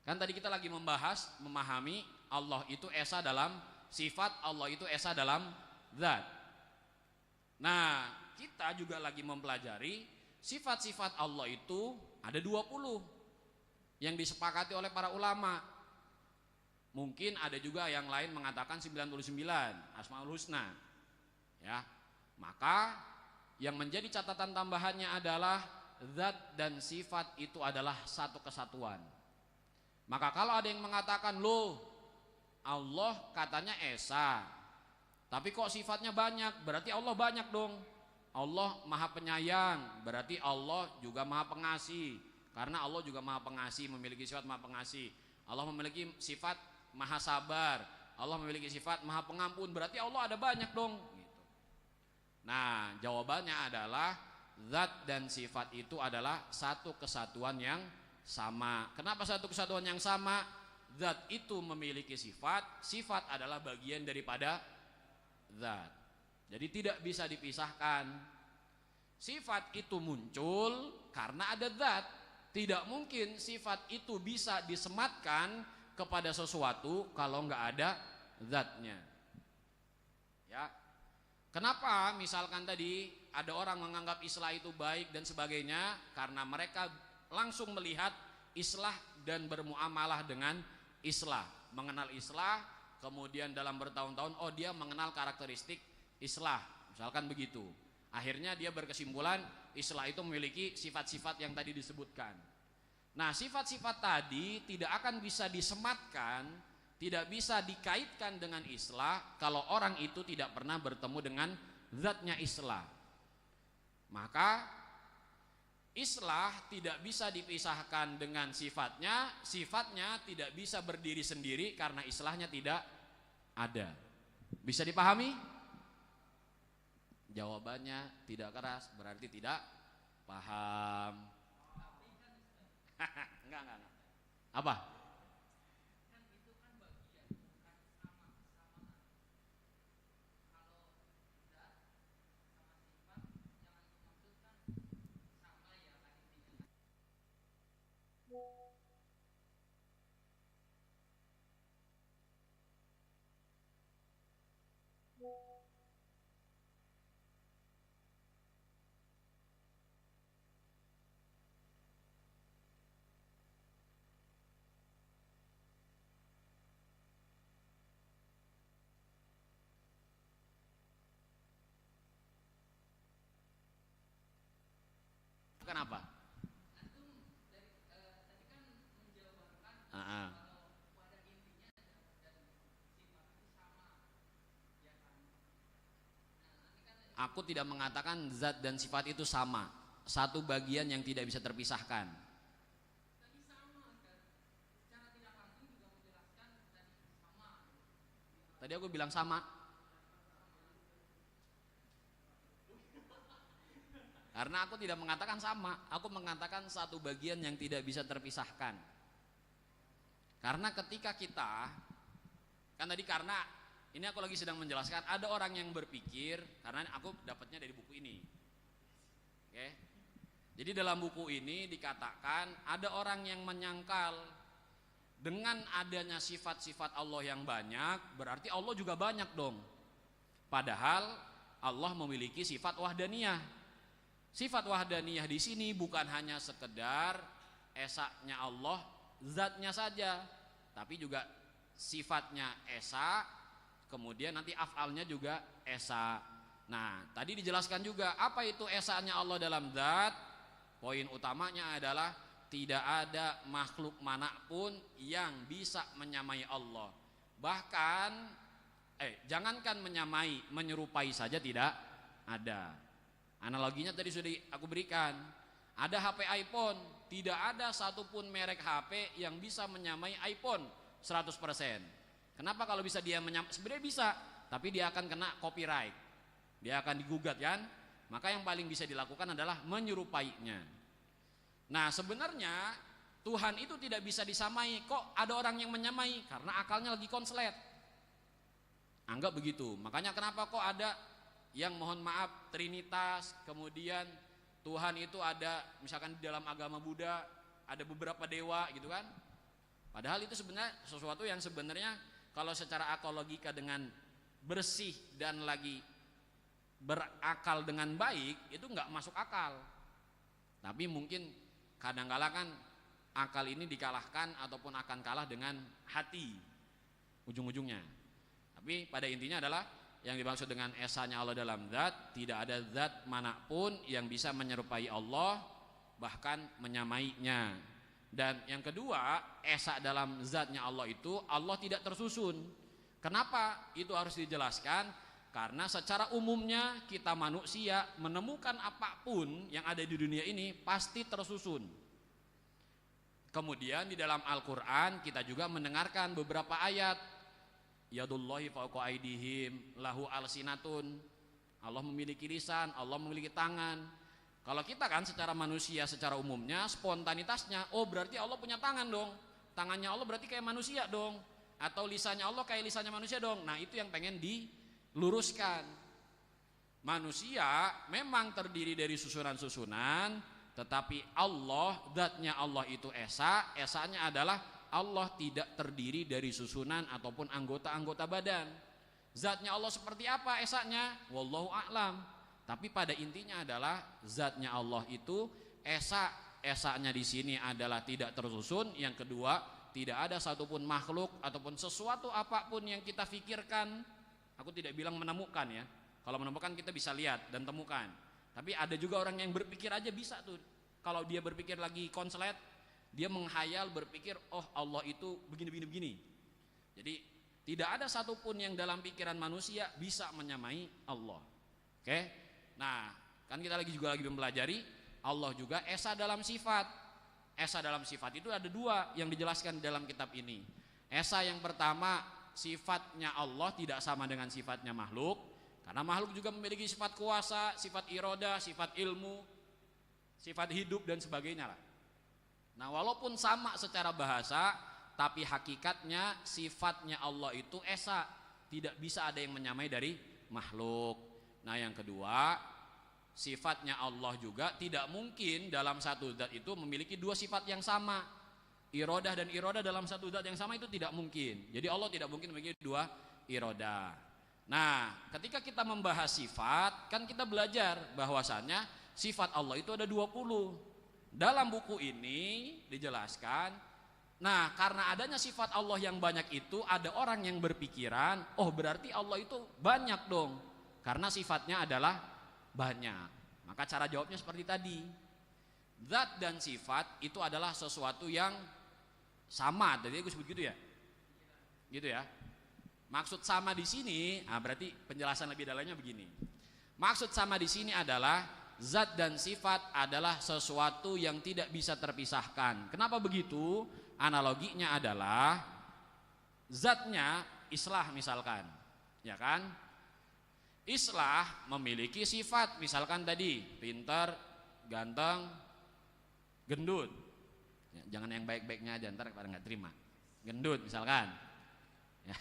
Kan tadi kita lagi membahas, memahami Allah itu esa dalam sifat, Allah itu esa dalam zat. Nah, kita juga lagi mempelajari sifat-sifat Allah itu ada 20 yang disepakati oleh para ulama. Mungkin ada juga yang lain mengatakan 99 Asmaul Husna. Ya. Maka yang menjadi catatan tambahannya adalah zat dan sifat itu adalah satu kesatuan. Maka kalau ada yang mengatakan, loh, Allah katanya esa, tapi kok sifatnya banyak, berarti Allah banyak dong. Allah maha penyayang, berarti Allah juga maha pengasih, karena Allah juga maha pengasih, memiliki sifat maha pengasih. Allah memiliki sifat maha sabar, Allah memiliki sifat maha pengampun, berarti Allah ada banyak dong, gitu. Nah, jawabannya adalah zat dan sifat itu adalah satu kesatuan yang sama. Kenapa satu kesatuan yang sama? Zat itu memiliki sifat, sifat adalah bagian daripada zat. Jadi tidak bisa dipisahkan. Sifat itu muncul karena ada zat. Tidak mungkin sifat itu bisa disematkan kepada sesuatu kalau nggak ada zatnya. Ya. Kenapa misalkan tadi ada orang menganggap islah itu baik dan sebagainya? Karena mereka langsung melihat islah dan bermuamalah dengan islah, mengenal islah, kemudian dalam bertahun-tahun, oh dia mengenal karakteristik islah, misalkan begitu. Akhirnya dia berkesimpulan islah itu memiliki sifat-sifat yang tadi disebutkan. Nah, sifat-sifat tadi tidak akan bisa disematkan, tidak bisa dikaitkan dengan islah kalau orang itu tidak pernah bertemu dengan zatnya islah. Maka islah tidak bisa dipisahkan dengan sifatnya, sifatnya tidak bisa berdiri sendiri karena islahnya tidak ada. Bisa dipahami? Jawabannya tidak keras, berarti tidak paham. Enggak. Apa? Kenapa? Aku tidak mengatakan zat dan sifat itu sama, satu bagian yang tidak bisa terpisahkan. Tadi aku bilang sama. Karena aku tidak mengatakan sama, aku mengatakan satu bagian yang tidak bisa terpisahkan. Karena ketika kita, kan tadi karena ini aku lagi sedang menjelaskan, ada orang yang berpikir, karena aku dapatnya dari buku ini. Oke. Jadi dalam buku ini dikatakan ada orang yang menyangkal dengan adanya sifat-sifat Allah yang banyak, berarti Allah juga banyak dong. Padahal Allah memiliki sifat wahdaniyah. Sifat wahdaniyah di sini bukan hanya sekedar esanya Allah, zatnya saja, tapi juga sifatnya esa, kemudian nanti af'alnya juga esa. Nah, tadi dijelaskan juga apa itu esanya Allah dalam zat. Poin utamanya adalah tidak ada makhluk manapun yang bisa menyamai Allah. Bahkan jangankan menyamai, menyerupai saja tidak ada. Analoginya tadi sudah aku berikan. Ada HP iPhone, tidak ada satupun merek HP yang bisa menyamai iPhone 100%. Kenapa? Kalau bisa dia sebenarnya bisa, tapi dia akan kena copyright. Dia akan digugat kan? Maka yang paling bisa dilakukan adalah menyerupainya. Nah, sebenarnya Tuhan itu tidak bisa disamai. Kok ada orang yang menyamai? Karena akalnya lagi konslet. Anggap begitu. Makanya kenapa kok ada yang mohon maaf trinitas, kemudian Tuhan itu ada, misalkan di dalam agama Buddha ada beberapa dewa gitu kan. Padahal itu sebenarnya sesuatu yang sebenarnya kalau secara akal logika dengan bersih dan lagi berakal dengan baik itu nggak masuk akal. Tapi mungkin kadang-kala kan akal ini dikalahkan ataupun akan kalah dengan hati ujung-ujungnya. Tapi pada intinya adalah yang dimaksud dengan esanya Allah dalam zat, tidak ada zat manapun yang bisa menyerupai Allah, bahkan menyamainya. Dan yang kedua, esa dalam zatnya Allah itu Allah tidak tersusun. Kenapa? Itu harus dijelaskan. Karena secara umumnya kita manusia menemukan apapun yang ada di dunia ini pasti tersusun. Kemudian di dalam Al-Quran kita juga mendengarkan beberapa ayat. Yadullahi fauqa aidihim lahu alsinatun. Allah memiliki lisan, Allah memiliki tangan. Kalau kita kan secara manusia secara umumnya spontanitasnya, oh berarti Allah punya tangan dong. Tangannya Allah berarti kayak manusia dong. Atau lisannya Allah kayak lisannya manusia dong. Nah, itu yang pengen diluruskan. Manusia memang terdiri dari susunan-susunan, tetapi Allah, zatnya Allah itu esa, esanya adalah Allah tidak terdiri dari susunan ataupun anggota-anggota badan. Zatnya Allah seperti apa esanya? Wallahu a'lam. Tapi pada intinya adalah zatnya Allah itu esa. Esanya di sini adalah tidak tersusun. Yang kedua, tidak ada satupun makhluk ataupun sesuatu apapun yang kita pikirkan. Aku tidak bilang menemukan ya. Kalau menemukan kita bisa lihat dan temukan. Tapi ada juga orang yang berpikir aja bisa tuh. Kalau dia berpikir lagi konslet, dia menghayal berpikir, oh Allah itu begini. Jadi tidak ada satupun yang dalam pikiran manusia bisa menyamai Allah. Oke? Nah, kan kita juga lagi mempelajari Allah juga esa dalam sifat. Esa dalam sifat itu ada dua yang dijelaskan dalam kitab ini. Esa yang pertama, sifatnya Allah tidak sama dengan sifatnya makhluk. Karena makhluk juga memiliki sifat kuasa, sifat iroda, sifat ilmu, sifat hidup dan sebagainya lah. Nah, walaupun sama secara bahasa, tapi hakikatnya sifatnya Allah itu esa, tidak bisa ada yang menyamai dari makhluk. Nah, yang kedua, sifatnya Allah juga tidak mungkin dalam satu zat itu memiliki dua sifat yang sama. Irodah dan irodah dalam satu zat yang sama itu tidak mungkin. Jadi Allah tidak mungkin memiliki dua irodah. Nah, ketika kita membahas sifat, kan kita belajar bahwasannya sifat Allah itu ada 20. Dalam buku ini dijelaskan, nah karena adanya sifat Allah yang banyak itu, ada orang yang berpikiran, oh berarti Allah itu banyak dong, karena sifatnya adalah banyak. Maka cara jawabnya seperti tadi, zat dan sifat itu adalah sesuatu yang sama. Jadi aku sebut gitu ya, gitu ya. Maksud sama di sini, berarti penjelasan lebih dalamnya begini. Maksud sama di sini adalah zat dan sifat adalah sesuatu yang tidak bisa terpisahkan. Kenapa begitu? Analoginya adalah zatnya Islah misalkan, ya kan? Islah memiliki sifat, misalkan tadi pintar, ganteng, gendut. Ya, jangan yang baik-baiknya aja, ntar pada nggak terima. Gendut misalkan. Ya.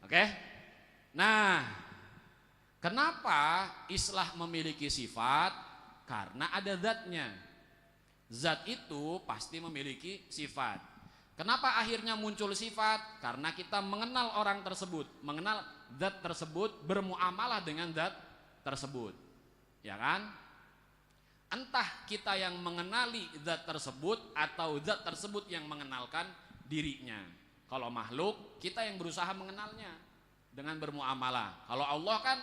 Oke? Nah, kenapa Islah memiliki sifat? Karena ada zatnya. Zat itu pasti memiliki sifat. Kenapa akhirnya muncul sifat? Karena kita mengenal orang tersebut, mengenal zat tersebut, bermuamalah dengan zat tersebut. Ya kan? Entah kita yang mengenali zat tersebut atau zat tersebut yang mengenalkan dirinya. Kalau makhluk, kita yang berusaha mengenalnya dengan bermuamalah. Kalau Allah kan,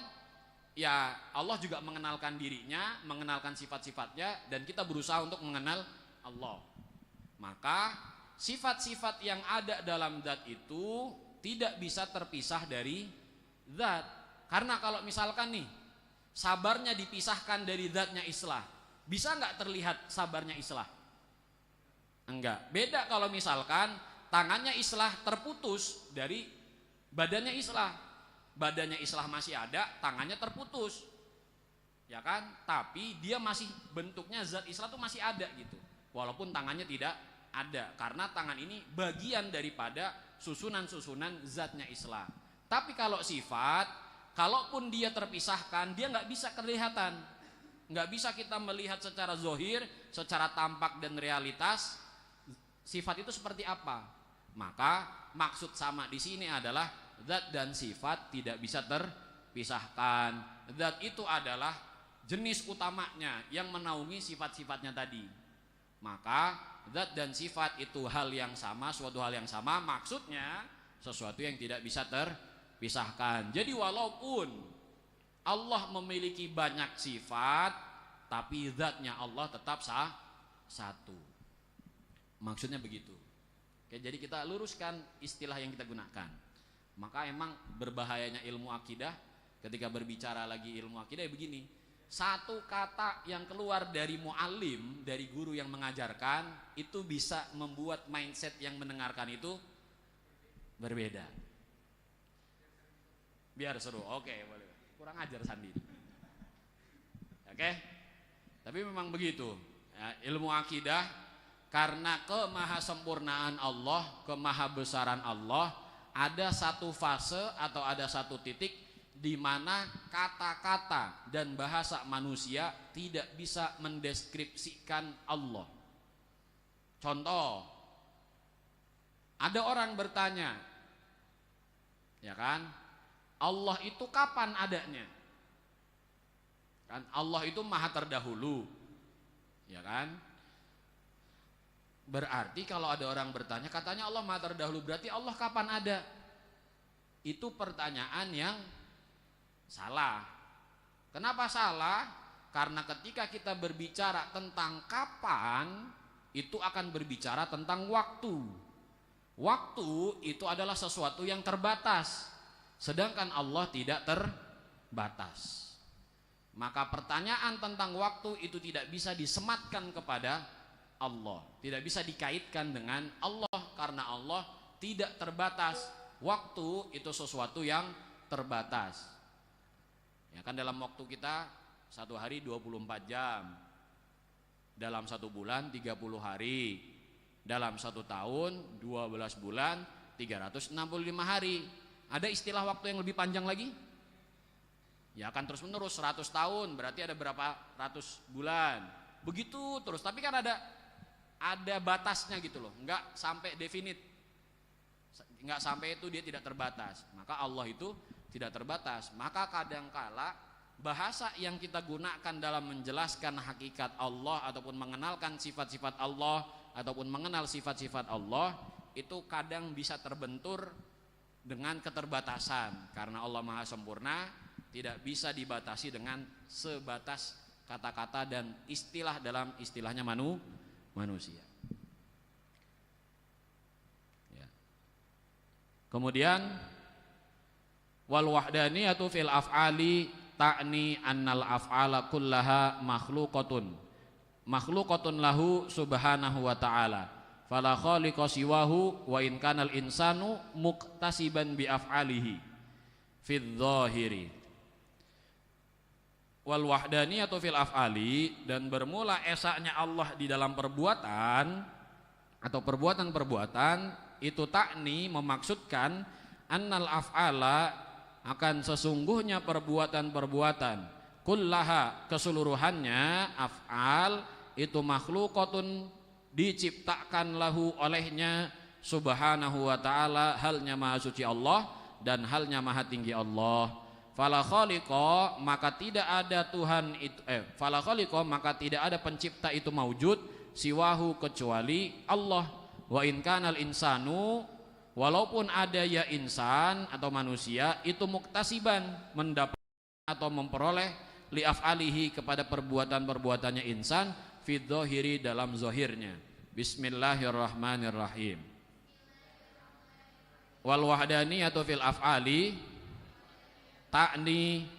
ya Allah juga mengenalkan dirinya, mengenalkan sifat-sifatnya, dan kita berusaha untuk mengenal Allah. Maka sifat-sifat yang ada dalam zat itu tidak bisa terpisah dari zat. Karena kalau misalkan nih, sabarnya dipisahkan dari zatnya islah, bisa nggak terlihat sabarnya islah? Enggak. Beda kalau misalkan tangannya islah terputus dari badannya islah. Badannya islah masih ada, tangannya terputus. Ya kan? Tapi dia masih bentuknya zat islah tuh masih ada gitu. Walaupun tangannya tidak ada, karena tangan ini bagian daripada susunan-susunan zatnya islah. Tapi kalau sifat, kalaupun dia terpisahkan, dia nggak bisa kelihatan. Nggak bisa kita melihat secara zohir, secara tampak dan realitas sifat itu seperti apa. Maka maksud sama di sini adalah zat dan sifat tidak bisa terpisahkan. Zat itu adalah jenis utamanya yang menaungi sifat-sifatnya tadi. Maka zat dan sifat itu hal yang sama, suatu hal yang sama, maksudnya sesuatu yang tidak bisa terpisahkan. Jadi walaupun Allah memiliki banyak sifat, tapi zatnya Allah tetap satu. Maksudnya begitu. Oke, jadi kita luruskan istilah yang kita gunakan. Maka emang berbahayanya ilmu akidah ketika berbicara lagi ilmu akidah begini. Satu kata yang keluar dari muallim, dari guru yang mengajarkan, itu bisa membuat mindset yang mendengarkan itu berbeda. Biar seru. Oke, boleh. Kurang ajar sendiri. Oke? Tapi memang begitu. Ya, ilmu akidah karena kemahasempurnaan Allah, kemahabesaran Allah, ada satu fase atau ada satu titik di mana kata-kata dan bahasa manusia tidak bisa mendeskripsikan Allah. Contoh, ada orang bertanya, ya kan? Allah itu kapan adanya? Kan Allah itu maha terdahulu. Ya kan? Berarti kalau ada orang bertanya, katanya Allah maha terdahulu, berarti Allah kapan ada? Itu pertanyaan yang salah. Kenapa salah? Karena ketika kita berbicara tentang kapan, itu akan berbicara tentang waktu. Waktu itu adalah sesuatu yang terbatas, sedangkan Allah tidak terbatas. Maka pertanyaan tentang waktu itu tidak bisa disematkan kepada Allah, tidak bisa dikaitkan dengan Allah, karena Allah tidak terbatas. Waktu itu sesuatu yang terbatas. Ya kan, dalam waktu kita satu hari 24 jam, dalam satu bulan 30 hari, dalam satu tahun 12 bulan 365 hari. Ada istilah waktu yang lebih panjang lagi? Ya akan terus menerus 100 tahun, berarti ada berapa ratus bulan. Begitu terus, tapi kan ada batasnya gitu loh, enggak sampai definite. Enggak sampai itu dia tidak terbatas. Maka Allah itu tidak terbatas. Maka kadangkala bahasa yang kita gunakan dalam menjelaskan hakikat Allah ataupun mengenalkan sifat-sifat Allah ataupun mengenal sifat-sifat Allah itu kadang bisa terbentur dengan keterbatasan, karena Allah Maha Sempurna, tidak bisa dibatasi dengan sebatas kata-kata dan istilah dalam istilahnya manusia. Ya. Kemudian wal wahdaniyatu fil af'ali ta'ni annal af'ala kullaha makhluqatun lahu subhanahu wa ta'ala. Fala khaliqa siwahu wa in kanal insanu muktasiban bi af'alihi fid dhahiri. Wal wahdaniyatu fil af'ali, dan bermula esanya Allah di dalam perbuatan atau perbuatan-perbuatan itu takni memaksudkan annal af'ala akan sesungguhnya perbuatan-perbuatan kullaha keseluruhannya af'al itu makhluqatun diciptakan lahu olehnya subhanahu wa ta'ala, halnya maha suci Allah dan halnya maha tinggi Allah. fala khaliqa maka tidak ada Tuhan itu fala khaliqa maka tidak ada pencipta itu maujud siwahu kecuali Allah. Wa in kanal insanu walaupun ada ya insan atau manusia itu muktasiban mendapat atau memperoleh li af'alihi kepada perbuatan-perbuatannya insan fi dzahiri dalam zahirnya. Bismillahirrahmanirrahim. Wal wahdaniyatu fil af'ali ta'ni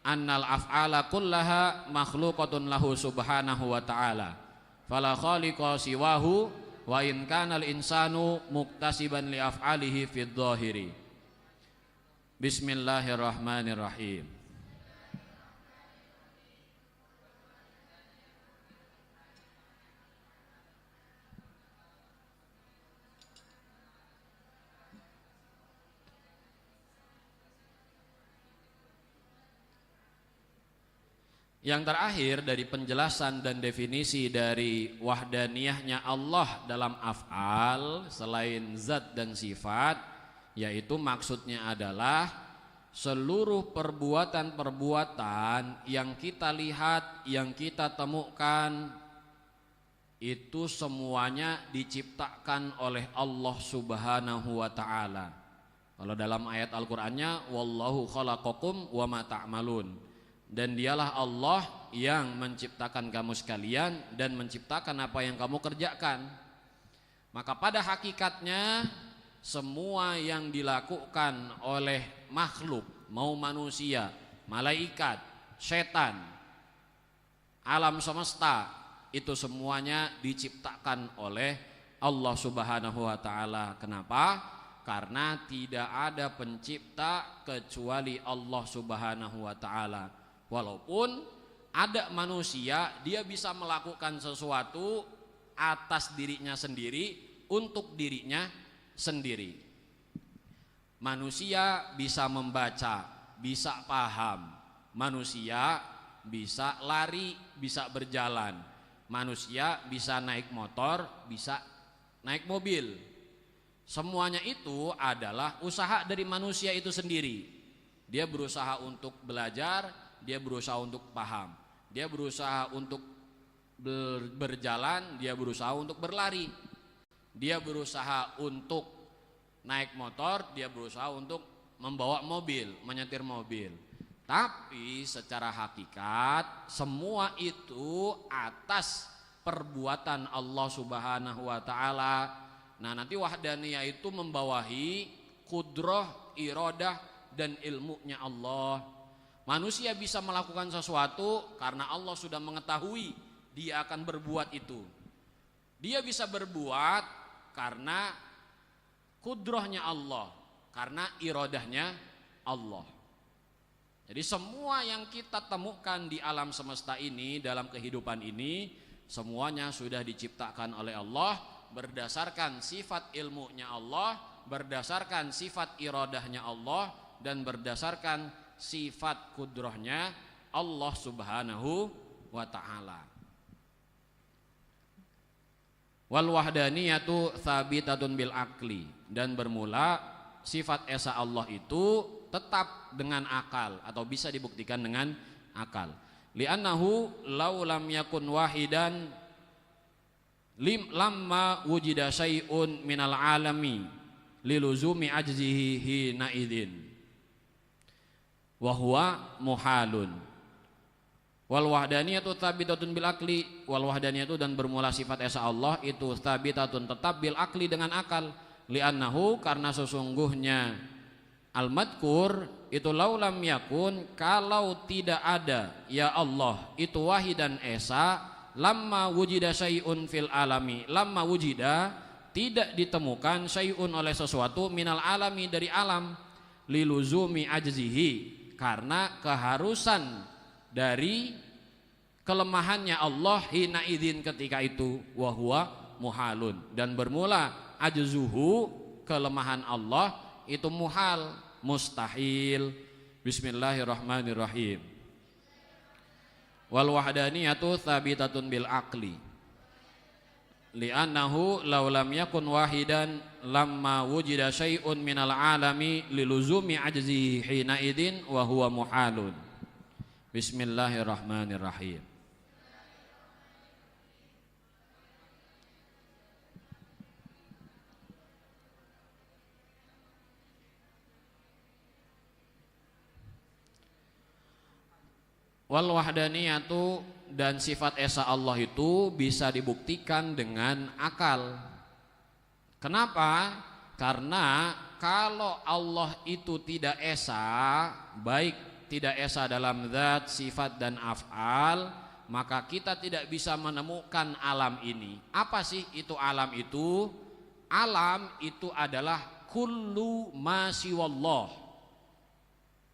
annal af'ala kullaha makhluqatun lahu subhanahu wa ta'ala fala khaliqa siwahu wa in kanal insanu muktasiban li af'alihi fid dhahiri. Bismillahirrahmanirrahim. Yang terakhir dari penjelasan dan definisi dari wahdaniyahnya Allah dalam af'al selain zat dan sifat, yaitu maksudnya adalah seluruh perbuatan-perbuatan yang kita lihat, yang kita temukan itu semuanya diciptakan oleh Allah Subhanahu wa ta'ala. Kalau dalam ayat Al-Qur'annya wallahu khalaqakum wa ma ta'malun. Dan dialah Allah yang menciptakan kamu sekalian dan menciptakan apa yang kamu kerjakan. Maka pada hakikatnya semua yang dilakukan oleh makhluk, mau manusia, malaikat, setan, alam semesta, itu semuanya diciptakan oleh Allah Subhanahu wa ta'ala. Kenapa? Karena tidak ada pencipta kecuali Allah Subhanahu wa ta'ala. Walaupun ada manusia, dia bisa melakukan sesuatu atas dirinya sendiri, untuk dirinya sendiri. Manusia bisa membaca, bisa paham. Manusia bisa lari, bisa berjalan. Manusia bisa naik motor, bisa naik mobil. Semuanya itu adalah usaha dari manusia itu sendiri. Dia berusaha untuk belajar, dia berusaha untuk paham, dia berusaha untuk berjalan, dia berusaha untuk berlari, dia berusaha untuk naik motor, dia berusaha untuk membawa mobil, menyetir mobil. Tapi secara hakikat semua itu atas perbuatan Allah Subhanahu wa ta'ala. Nah, nanti wahdaniyah itu membawahi kudrah, iradah dan ilmunya Allah. Manusia bisa melakukan sesuatu karena Allah sudah mengetahui dia akan berbuat itu. Dia bisa berbuat karena kudrahnya Allah, karena iradahnya Allah. Jadi semua yang kita temukan di alam semesta ini, dalam kehidupan ini, semuanya sudah diciptakan oleh Allah berdasarkan sifat ilmunya Allah, berdasarkan sifat iradahnya Allah, dan berdasarkan sifat kudrahnya Allah Subhanahu wa ta'ala. Wal wahdaniyatu thabitatun bil akli, dan bermula sifat esa Allah itu tetap dengan akal atau bisa dibuktikan dengan akal. Li'annahu law lam yakun wahidan lamma wujida syai'un minal alami liluzumi ajzihi hina idzin wa huwa muhalun. Wal wahdaniyatu tsabitatun bil akli, wal wahdaniyatu dan bermula sifat esa Allah itu tsabitatun tetap bil akli dengan akal. Li'annahu karena sesungguhnya al madkur itu laulam yakun, kalau tidak ada ya Allah itu wahidan esa, lamma wujida syai'un fil alami, lamma wujida tidak ditemukan syai'un oleh sesuatu minal alami dari alam, liluzumi ajzihi karena keharusan dari kelemahannya Allah hina idzin ketika itu, wa huwa muhalun, dan bermula ajzuhu kelemahan Allah itu muhal, mustahil. Bismillahirrahmanirrahim. Wal wahdaniyatu tsabitatun bil aqli, li'annahu law lam yakun wahidan lamma wujida syai'un minal alami liluzumi ajzihi hina idin wa huwa muhalun. Bismillahirrahmanirrahim. Wal wahdaniyatu, dan sifat esa Allah itu bisa dibuktikan dengan akal. Kenapa? Karena kalau Allah itu tidak esa, baik tidak esa dalam zat, sifat dan af'al, maka kita tidak bisa menemukan alam ini. Apa sih itu alam itu? Alam itu adalah kullu ma siwallah.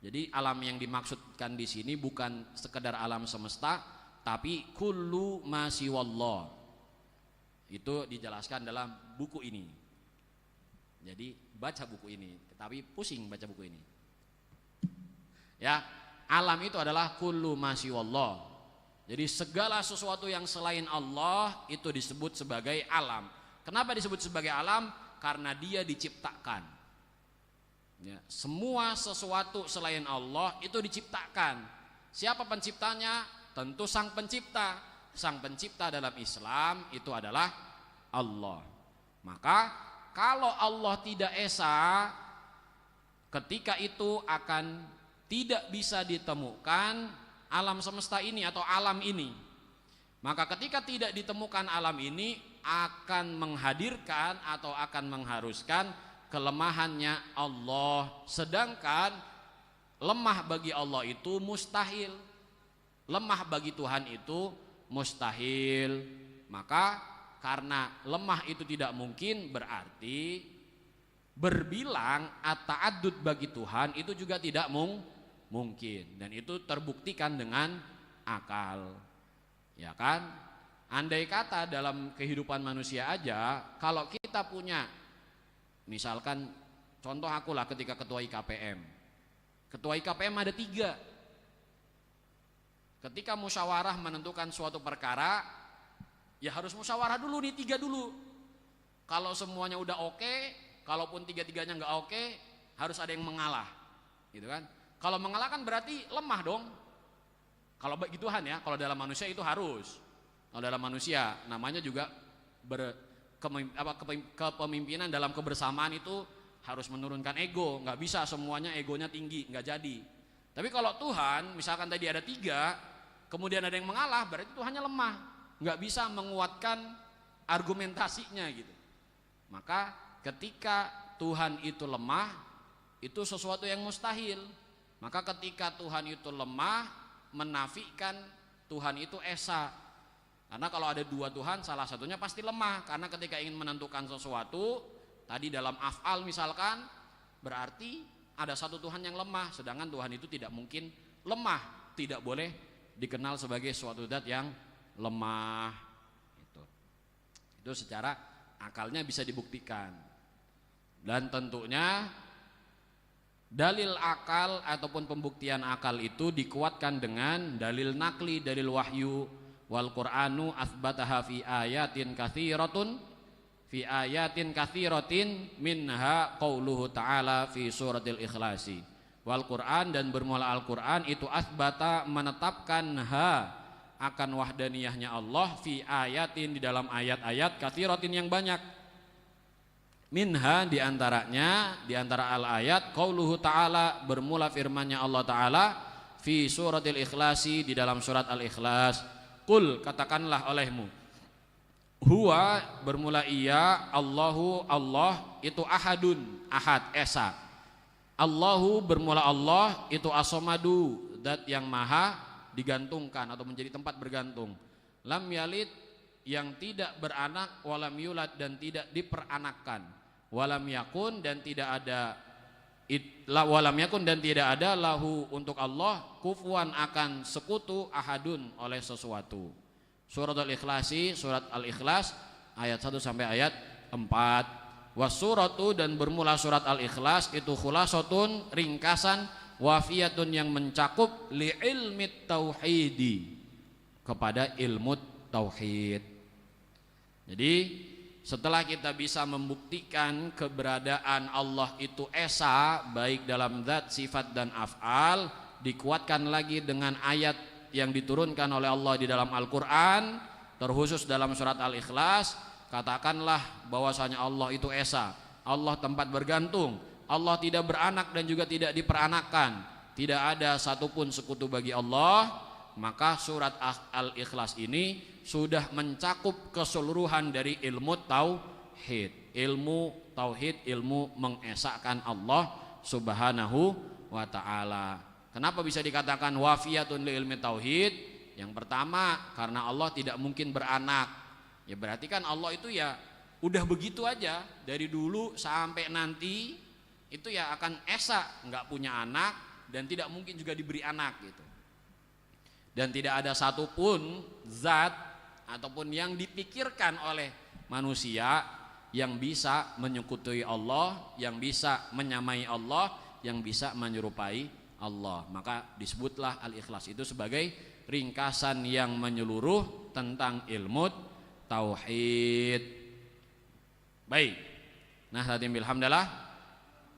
Jadi alam yang dimaksudkan di sini bukan sekedar alam semesta, tapi kullu ma siwallah. Itu dijelaskan dalam buku ini. Jadi baca buku ini, tapi pusing baca buku ini. Ya, alam itu adalah kullu ma siwallah. Jadi segala sesuatu yang selain Allah itu disebut sebagai alam. Kenapa disebut sebagai alam? Karena dia diciptakan. Ya, semua sesuatu selain Allah itu diciptakan. Siapa penciptanya? Tentu Sang Pencipta. Sang Pencipta dalam Islam itu adalah Allah. Maka kalau Allah tidak esa, ketika itu akan tidak bisa ditemukan alam semesta ini atau alam ini. Maka ketika tidak ditemukan alam ini, akan menghadirkan atau akan mengharuskan kelemahannya Allah, sedangkan lemah bagi Allah itu mustahil. Lemah bagi Tuhan itu mustahil. Maka karena lemah itu tidak mungkin, berarti berbilang at-ta'addud bagi Tuhan itu juga tidak mungkin, dan itu terbuktikan dengan akal. Ya kan? Andai kata dalam kehidupan manusia aja, kalau kita punya, misalkan contoh akulah ketika ketua IKPM. Ketua IKPM ada 3. Ketika musyawarah menentukan suatu perkara, ya harus musyawarah dulu nih 3 dulu. Kalau semuanya udah oke, kalaupun 3-3-nya nggak oke, harus ada yang mengalah, gitu kan? Kalau mengalah kan berarti lemah dong. Kalau bagi Tuhan ya, kalau dalam manusia itu harus. Kalau dalam manusia namanya juga kepemimpinan dalam kebersamaan itu harus menurunkan ego. Nggak bisa semuanya egonya tinggi, nggak jadi. Tapi kalau Tuhan, misalkan tadi ada 3, kemudian ada yang mengalah, berarti Tuhannya lemah, nggak bisa menguatkan argumentasinya gitu. Maka ketika Tuhan itu lemah, itu sesuatu yang mustahil. Maka ketika Tuhan itu lemah, menafikan Tuhan itu esa. Karena kalau ada 2 Tuhan, salah satunya pasti lemah. Karena ketika ingin menentukan sesuatu, tadi dalam af'al misalkan, berarti ada 1 Tuhan yang lemah. Sedangkan Tuhan itu tidak mungkin lemah, tidak boleh dikenal sebagai suatu zat yang lemah. Itu secara akalnya bisa dibuktikan. Dan tentunya dalil akal ataupun pembuktian akal itu dikuatkan dengan dalil nakli, dalil wahyu. Wal Qur'anu atsbataha fi ayatin katsiratin minha qauluhu ta'ala fi suratil ikhlasi. Wal Qur'an, dan bermula Al-Qur'an itu atsbata, menetapkan akan wahdaniyahnya Allah fi ayatin, di dalam ayat-ayat katsiratin yang banyak. Minha, diantaranya, diantara al-ayat qauluhu ta'ala, bermula firmannya Allah Ta'ala fi suratil ikhlasi, di dalam surat Al-Ikhlas. Qul, katakanlah olehmu, huwa, bermula ia, Allahu, Allah itu ahadun, ahad, esa. Allahu, bermula Allah itu as-somadu, zat yang maha digantungkan atau menjadi tempat bergantung. Lam yalid, yang tidak beranak, walam yulad, dan tidak diperanakkan. Walam yakun, dan tidak ada lahu, untuk Allah, kufuwan, akan sekutu, ahadun, oleh sesuatu. Surat Al-Ikhlasi, surat Al-Ikhlas ayat 1 sampai ayat 4. Wasuratu, dan bermula surat Al-Ikhlas itu khulasatun, ringkasan, wafiyatun, yang mencakup li ilmi tauhidi, kepada ilmu tauhid. Jadi setelah kita bisa membuktikan keberadaan Allah itu esa, baik dalam zat, sifat dan af'al, dikuatkan lagi dengan ayat yang diturunkan oleh Allah di dalam Al-Quran, terkhusus dalam surat Al-Ikhlas, katakanlah bahwasanya Allah itu esa, Allah tempat bergantung, Allah tidak beranak dan juga tidak diperanakan, tidak ada satupun sekutu bagi Allah. Maka surat Al-Ikhlas ini sudah mencakup keseluruhan dari ilmu tauhid, ilmu mengesahkan Allah subhanahu wa ta'ala. Kenapa bisa dikatakan wafiyatun li ilmi tauhid? Yang pertama, karena Allah tidak mungkin beranak. Ya berarti kan Allah itu ya udah begitu aja dari dulu sampai nanti, itu ya akan esa, nggak punya anak dan tidak mungkin juga diberi anak gitu. Dan tidak ada satupun zat ataupun yang dipikirkan oleh manusia yang bisa menyekutuai Allah, yang bisa menyamai Allah, yang bisa menyerupai Allah. Maka disebutlah Al-Ikhlas itu sebagai ringkasan yang menyeluruh tentang ilmu tauhid. Baik. Nah, tadi alhamdulillah,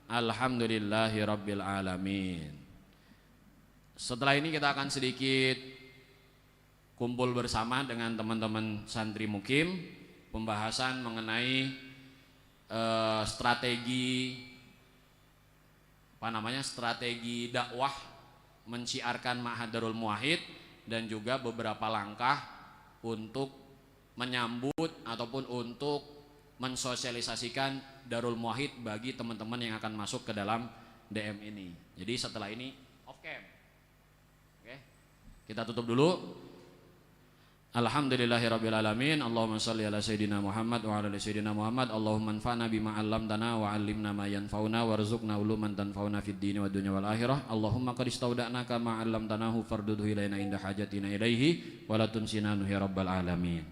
alhamdulillahi rabbil alamin. Setelah ini kita akan sedikit kumpul bersama dengan teman-teman santri mukim, pembahasan mengenai strategi strategi dakwah menciarkan Ma'had Darul Muwahhid, dan juga beberapa langkah untuk menyambut ataupun untuk mensosialisasikan Darul Muwahhid bagi teman-teman yang akan masuk ke dalam DM ini. Jadi setelah ini off cam. Kita tutup dulu. Alhamdulillahirabbil alamin. Allahumma shalli ala sayidina Muhammad wa ala ali sayidina Muhammad. Allahumma anfa'na bima 'allamtana wa 'allimna ma yanfa'una warzuqna uluman tanfa'una fid dini wad dunya wal akhirah. Allahumma qad istawda'naka ma 'allamtanahu fardudhu ilaina inda hajatina ilaihi wa la tunsinanhu ya rabbal alamin.